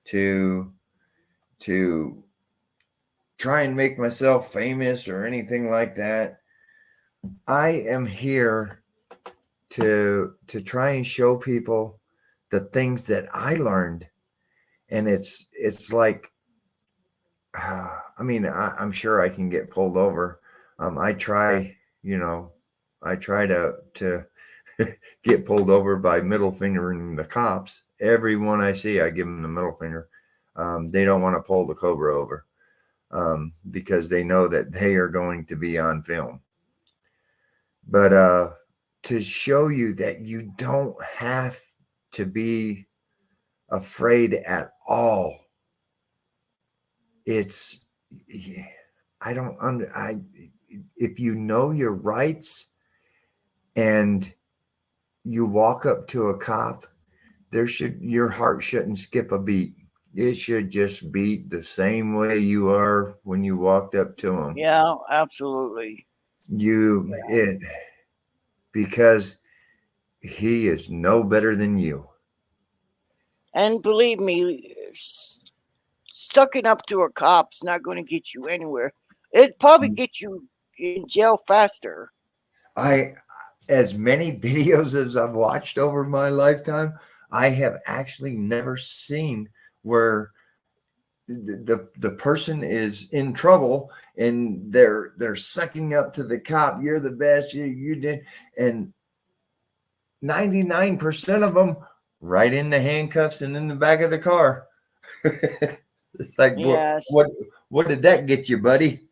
to to try and make myself famous or anything like that. I am here to try and show people the things that I learned, and it's like, I mean, I'm sure I can get pulled over. I try, I try to get pulled over by middle fingering the cops. Everyone I see, I give them the middle finger. They don't want to pull the Cobra over because they know that they are going to be on film. But to show you that you don't have to be afraid at all. It's I don't under I if you know your rights and you walk up to a cop, your heart shouldn't skip a beat. it should just be the same way you are when you walked up to him. Yeah, absolutely. It because he is no better than you. And believe me, sucking up to a cop's not going to get you anywhere. It'd probably get you in jail faster. I as many videos as I've watched over my lifetime, I have actually never seen where the person is in trouble and they're sucking up to the cop. You're the best. You did, and 99% of them right in the handcuffs and in the back of the car. It's like Yes, what did that get you, buddy?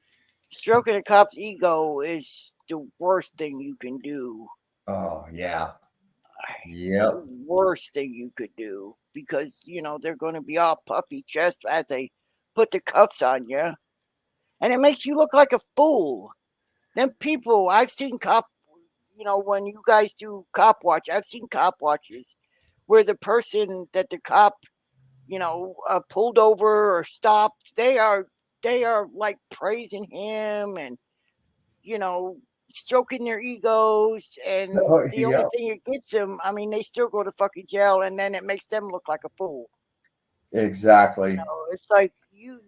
stroking a cop's ego is the worst thing you can do. Oh yeah, The yep. worst thing you could do because they're going to be all puffy chest as they put the cuffs on you, and it makes you look like a fool. Them people I've seen when you guys do cop watch, I've seen cop watches where the person that the cop pulled over or stopped, they are like praising him and you know stroking their egos, and Oh the only yeah, thing it gets them, I mean, they still go to fucking jail, and then it makes them look like a fool. exactly, It's like you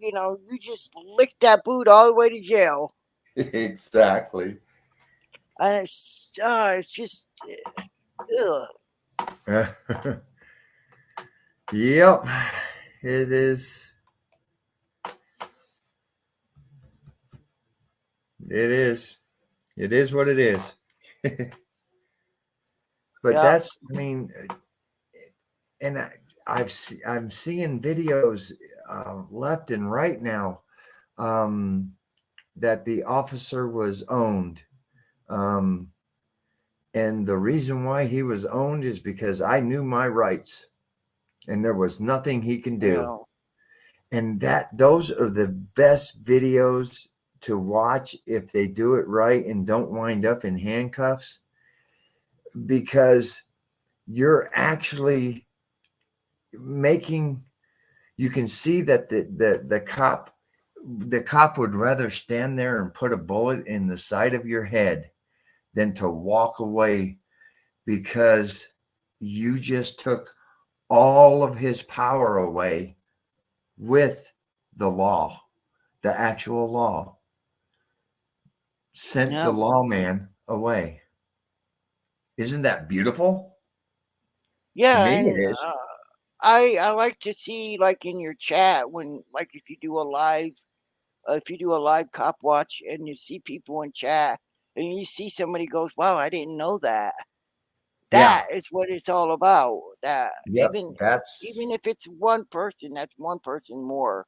just licked that boot all the way to jail, exactly. and it's just ugh. Yep, it is. It is. It is what it is. But Yeah, that's, I mean, and I'm seeing videos left and right now that the officer was owned. Um, and the reason why he was owned is because I knew my rights and there was nothing he can you do. know And those are the best videos to watch if they do it right and don't wind up in handcuffs, because you're actually making, you can see that the cop would rather stand there and put a bullet in the side of your head than to walk away, because you just took all of his power away with the law, the actual law, sent the yeah. lawman away. Isn't that beautiful? To Yeah, me, it and is. I like to see, like, in your chat, when, like, if you do a live cop watch and you see people in chat and you see somebody goes, "Wow, I didn't know that." Yeah. That is what it's all about. That Yep. even if it's one person, that's one person more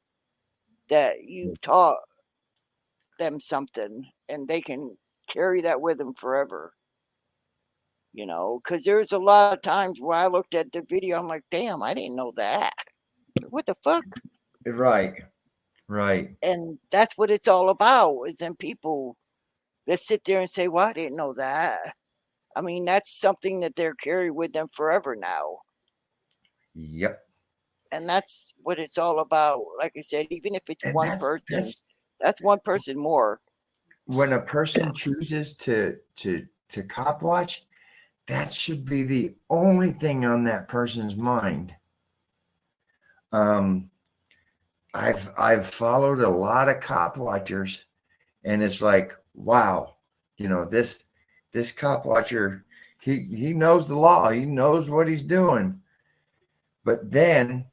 that you've taught them something, and they can carry that with them forever. Because there's a lot of times where I looked at the video, I'm like, "Damn, I didn't know that. What the fuck?" right. Right. And that's what it's all about, is them people that sit there and say, "Well, I didn't know that." I mean, that's something that they're carry with them forever now. Yep. And that's what it's all about. Like I said, even if it's And one person, that's that's one person more. when a person chooses to cop watch, that should be the only thing on that person's mind. Um, I've followed a lot of cop watchers, and it's like, wow, this cop watcher, he knows the law, he knows what he's doing. But then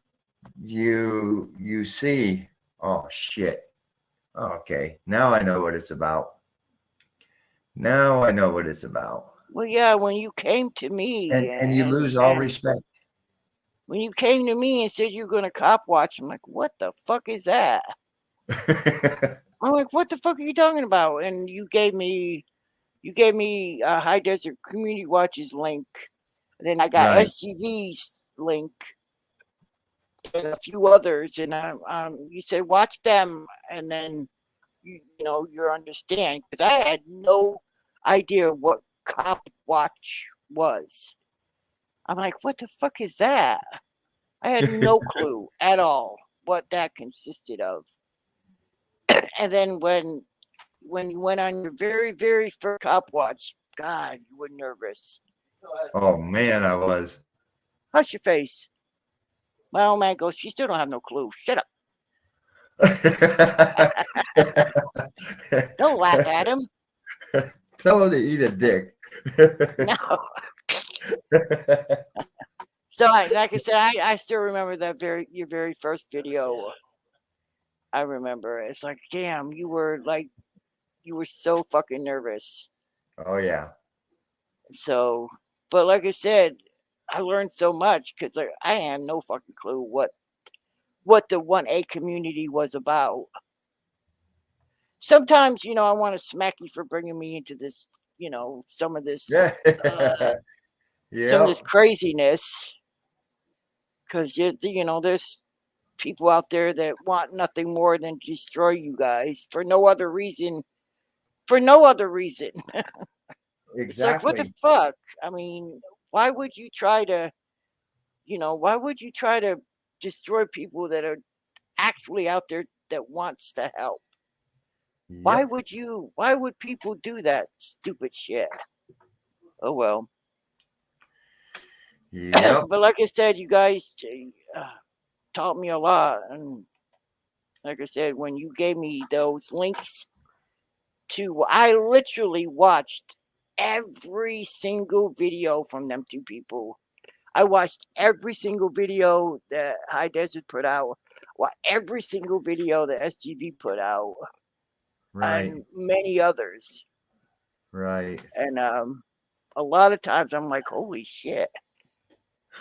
you see, oh shit, okay, now I know what it's about. Now I know what it's about. Well, yeah, when you came to me And you lose all and respect. when you came to me and said you're going to cop watch, I'm like, "What the fuck is that?" I'm like, "What the fuck are you talking about?" And you gave me High Desert Community Watch's link. And then I got Right. SGV's link and a few others, and you said watch them, and then you understand, because I had no idea what cop watch was. I'm like, "What the fuck is that?" I had no clue at all. what that consisted of. And then when you went on your very, very first cop watch, God, you were nervous. Oh man, I was. Hush your face. My old man goes, you still don't have no clue. Shut up. Don't laugh at him. Tell her to eat a dick. No. So, like I said, I still remember that your very first video. I remember it's like, damn, you were so fucking nervous. Oh yeah. So, but like I said, I learned so much because I had no fucking clue what the 1A community was about. Sometimes, I want to smack you for bringing me into this, some of this, Yeah. some of this craziness. Because there's people out there that want nothing more than destroy you guys for no other reason. For no other reason. It's like, what Exactly. the fuck? I mean, why would you try to, destroy people that are actually out there that wants to help? Why Yep. would people do that stupid shit? Oh well. Yep. But like I said, you guys taught me a lot, and like I said, when you gave me those links I literally watched every single video from them two people. I watched every single video that High Desert put out, every single video that SGV put out, Right. and many others. Right. And a lot of times I'm like, holy shit,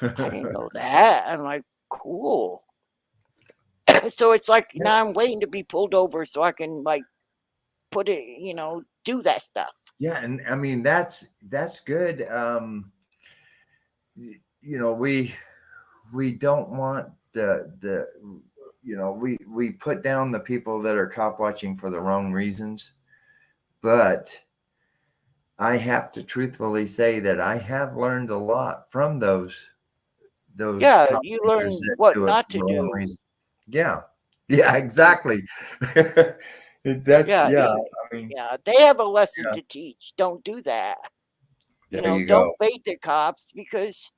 I didn't know that. I'm like, cool. So it's like now I'm waiting to be pulled over so I can put it, do that stuff. Yeah, and I mean that's good. We don't want the we put down the people that are cop watching for the wrong reasons, but I have to truthfully say that I have learned a lot from those Yeah, cop you watchers learn that what do it not for to the wrong do. reason. Yeah, exactly. That's Yeah, yeah. I mean, yeah, they have a lesson yeah. to teach. Don't do that. There you Don't go. bait the cops because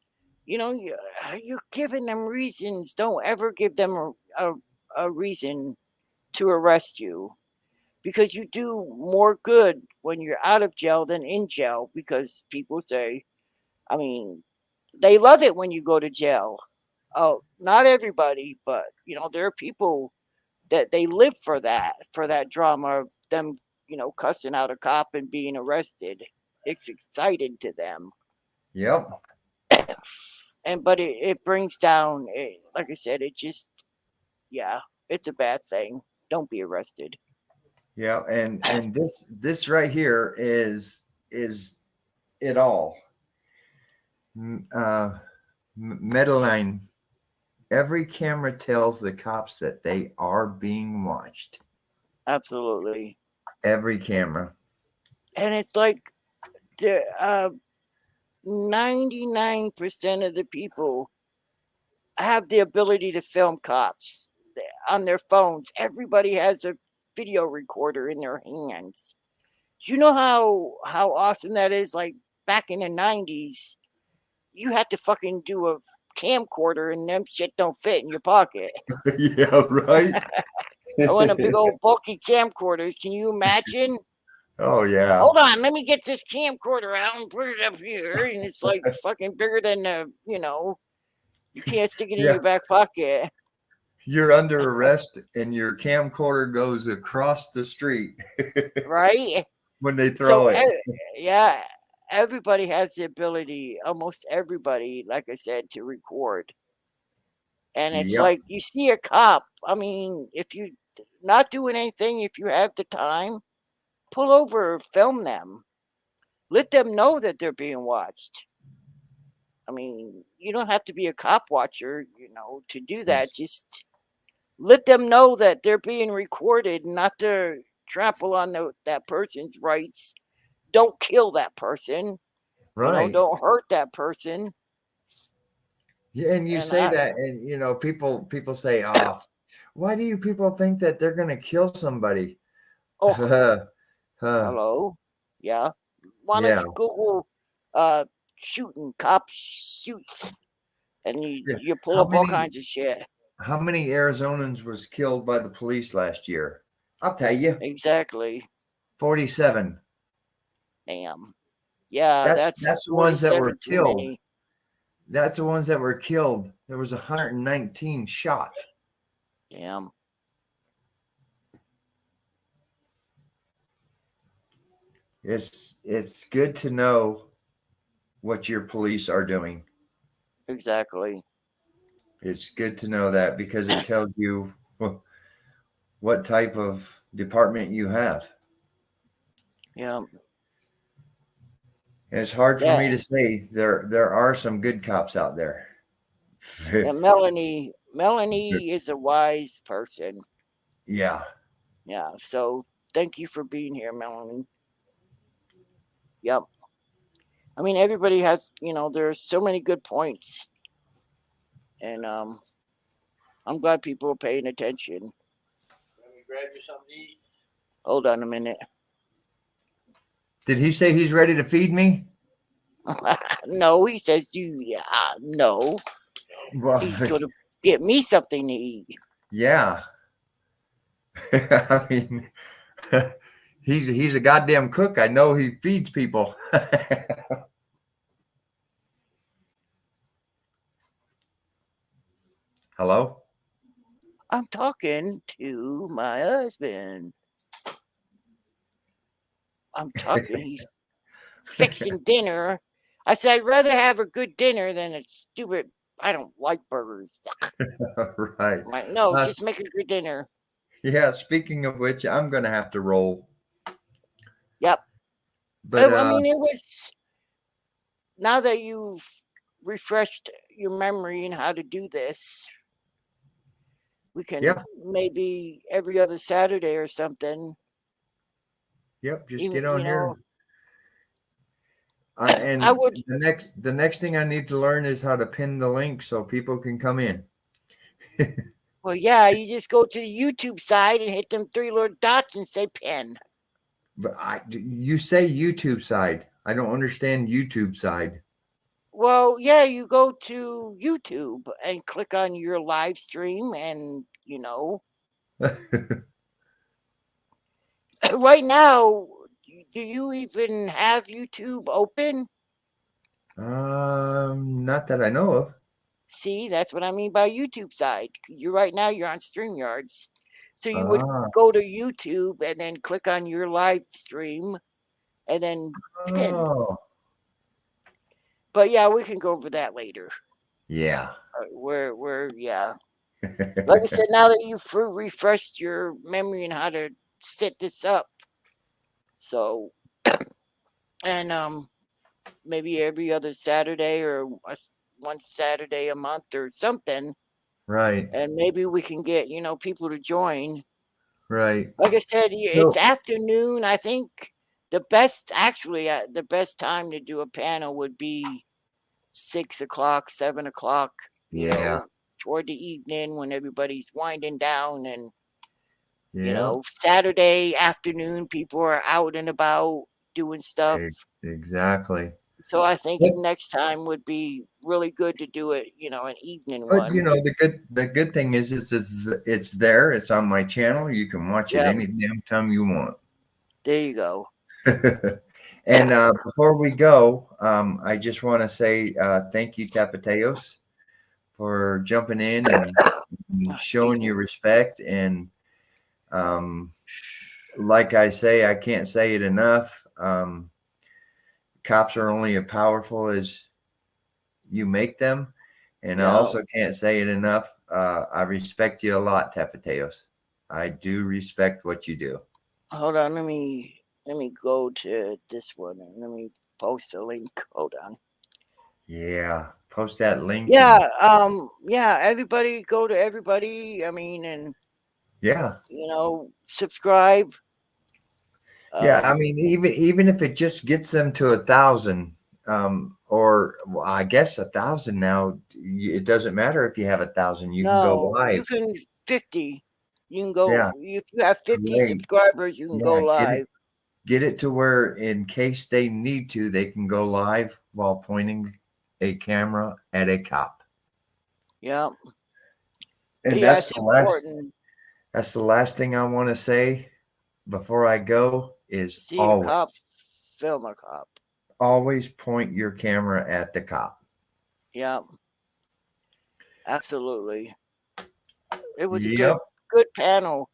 you're giving them reasons. Don't ever give them a reason to arrest you, because you do more good when you're out of jail than in jail, because people say, I mean, they love it when you go to jail. Oh, not everybody, but there are people that they live for that drama of them, cussing out a cop and being arrested. It's exciting to them. Yep. But it brings down, like I said, it's a bad thing. Don't be arrested. Yeah, and this right here is it all. Medellin, every camera tells the cops that they are being watched. Absolutely. Every camera. And it's like the 99% of the people have the ability to film cops on their phones. Everybody has a video recorder in their hands. Do you know how awesome that is? Like back in the 90s, you had to fucking do a camcorder and them shit don't fit in your pocket. Yeah, right. I want a big old bulky camcorders. Can you imagine? Oh yeah. Hold on, let me get this camcorder out and put it up here. And it's like fucking bigger than you can't stick it in Yeah. your back pocket. You're under arrest and your camcorder goes across the street. Right? When they throw it. Yeah, everybody has the ability, almost everybody, like I said, to record. And it's Yep. like you see a cop. I mean, if you not doing anything, if you have the time, pull over, film them. Let them know that they're being watched. I mean, you don't have to be a cop watcher, to do that. Just let them know that they're being recorded, not to trample on that person's rights. Don't kill that person. Right. Don't hurt that person. Yeah, and you say that, and people say, "Oh, Why do you people think that they're going to kill somebody? Oh, Huh. hello. Yeah. Why don't Yeah. you Google shooting cops shoots and Yeah. you pull How up all many kinds of shit. how many Arizonans was killed by the police last year? I'll tell you. Exactly. 47. Damn. Yeah, That's that's that's the ones that were 47 too killed. many. That's the ones that were killed. There was 119 shot. Damn. It's good to know what your police are doing. Exactly. It's good to know that because it tells you what type of department you have. Yeah. And it's hard for Yeah. me to say there are some good cops out there. Yeah. Melanie is a wise person. Yeah. Yeah. So thank you for being here, Melanie. Yep. I mean, everybody has, there's so many good points, and I'm glad people are paying attention. Let me grab you something to eat. Hold on a minute. Did he say he's ready to feed me? No, he says no. Well, He's gonna get me something to eat. yeah. I mean, he's a goddamn cook. I know he feeds people. Hello? I'm talking to my husband. I'm talking. He's fixing dinner. I said I'd rather have a good dinner than a stupid. I don't like burgers. Right. I'm like, no, Uh, just make a good dinner. yeah, speaking of which, I'm going to have to roll. Yep. But I mean, it was now that you've refreshed your memory and how to do this. We can yep, maybe every other Saturday or something. yep, just Even get on here. And I would. the next thing I need to learn is how to pin the link so people can come in. Well, yeah, you just go to the YouTube side and hit them three little dots and say pin. But you say YouTube side. I don't understand YouTube side. Well, yeah, you go to YouTube and click on your live stream, and right now, do you even have YouTube open? Not that I know of. See, that's what I mean by YouTube side. You right now you're on StreamYards. So you would Ah, go to YouTube and then click on your live stream and then pin. oh, But yeah, we can go over that later. yeah. Yeah. Like I said, now that you've refreshed your memory and how to set this up. So and maybe every other Saturday or one Saturday a month or something. Right, And maybe we can get, people to join. right. Like I said, No, it's afternoon. I think the best time to do a panel would be 6 o'clock, 7 o'clock, yeah, toward the evening when everybody's winding down and, yeah. Saturday afternoon, people are out and about doing stuff. Exactly. So I think But, next time would be really good to do it, an evening but one. the good thing is it's there. It's on my channel. You can watch it Yeah, any damn time you want. there you go. And before we go, I just want to say thank you, Tapateos, for jumping in and showing your respect. And like I say, I can't say it enough. Cops are only as powerful as you make them. And I Yeah. also can't say it enough. I respect you a lot, Tapateos. I do respect what you do. Hold on, let me go to this one and let me post a link. Hold on. Yeah, post that link. Yeah, everybody go to everybody. I mean, and Yeah. subscribe. Yeah, I mean, even if it just gets them to 1,000, or well, I guess 1,000 now, it doesn't matter if you have 1,000. You can go No, you live. can 50, you can go. Yeah, If you have 50 great. subscribers, you can go Yeah, live. get it to where in case they need to, they can go live while pointing a camera at a cop. Yeah. And Yeah, it's important. that's the last thing I want to say before I go is See a cop, always film a cop. always point your camera at the cop. Yeah, absolutely. It was a Yep, good panel.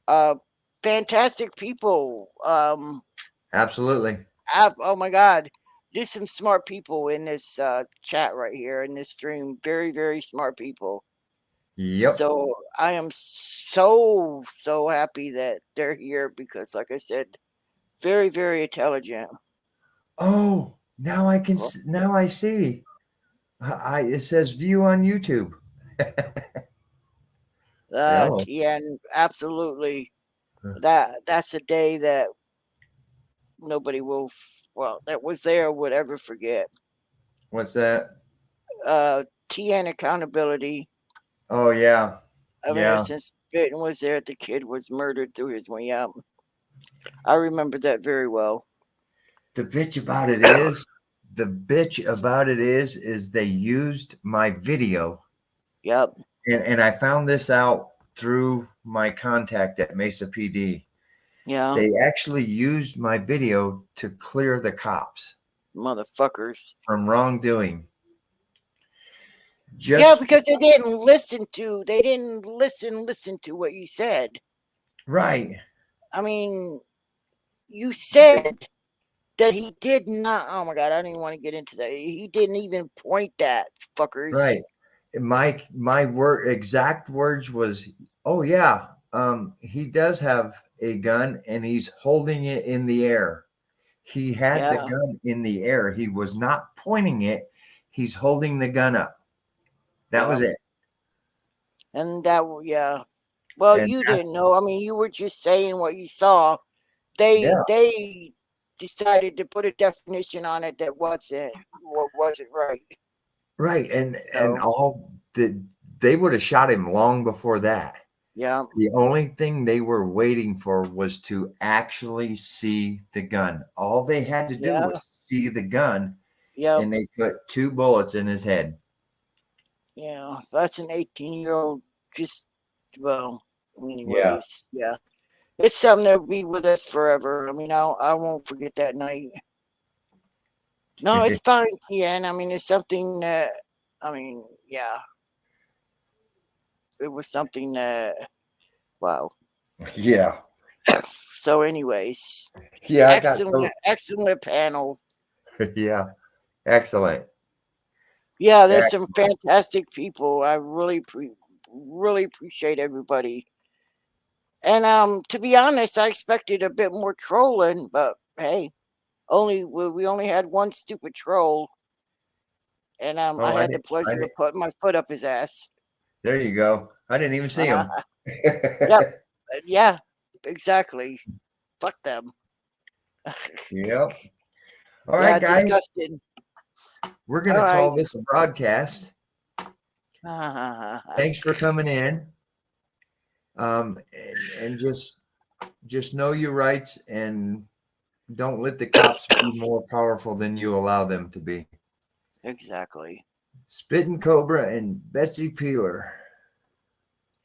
Uh, fantastic people. absolutely. Oh my God, there's some smart people in this chat right here in this stream. Very, very smart people. Yep. So I am so happy that they're here because, like I said, very, very intelligent. Oh, now now I see. It says view on YouTube. Hello. Tian, absolutely. That's a day that nobody will. Well, that was there would ever forget. What's that? Tian accountability. Oh yeah. I mean, ever Yeah. since Bitten was there, the kid was murdered through his way out. I remember that very well. The bitch about it is they used my video, Yep. and I found this out through my contact at Mesa PD. Yeah. They actually used my video to clear the cops Motherfuckers. from wrongdoing. Yeah, Just because they didn't listen to. They didn't listen to what you said. right. I mean, you said that he did not. Oh my God, I don't even want to get into that. He didn't even point that fuckers. Right. My exact words was, "Oh yeah, he does have a gun and he's holding it in the air. He had the Yeah, gun in the air. He was not pointing it. He's holding the gun up. That yeah, was it." and that yeah. Well, And you didn't know. I mean, you were just saying what you saw. They yeah, they decided to put a definition on it that wasn't right. right. And So all they would have shot him long before that. yeah, The only thing they were waiting for was to actually see the gun. All they had to do yeah, was see the gun, yep, and they put 2 bullets in his head. yeah. That's an 18-year-old. Just well, Yeah. anyways, yeah. It's something that'll be with us forever. I mean, I won't forget that night. No, it's fine, Ian. I mean, it's something that, I mean, yeah, it was something that, wow. Yeah. So, anyways, Yeah, I got so excellent panel. yeah. Excellent. Yeah, there's some Excellent. fantastic people. I really appreciate everybody. And to be honest, I expected a bit more trolling, but hey, we only had one stupid troll, and I Oh, had the pleasure didn't of putting my foot up his ass. there you go. I didn't even see him. Yep. Yeah, exactly. Fuck them. Yep. All Yeah, right, guys. disgusted. We're All gonna right. call this a broadcast. Thanks for coming in. And just know your rights and don't let the cops be more powerful than you allow them to be. Exactly. Spitting Cobra and Betsy Peeler.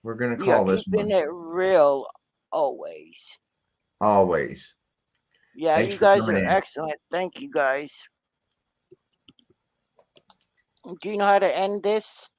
We're gonna We are call this keeping one it real always. always. Yeah, Thanks you for guys coming are in. excellent. Thank you guys. Do you know how to end this?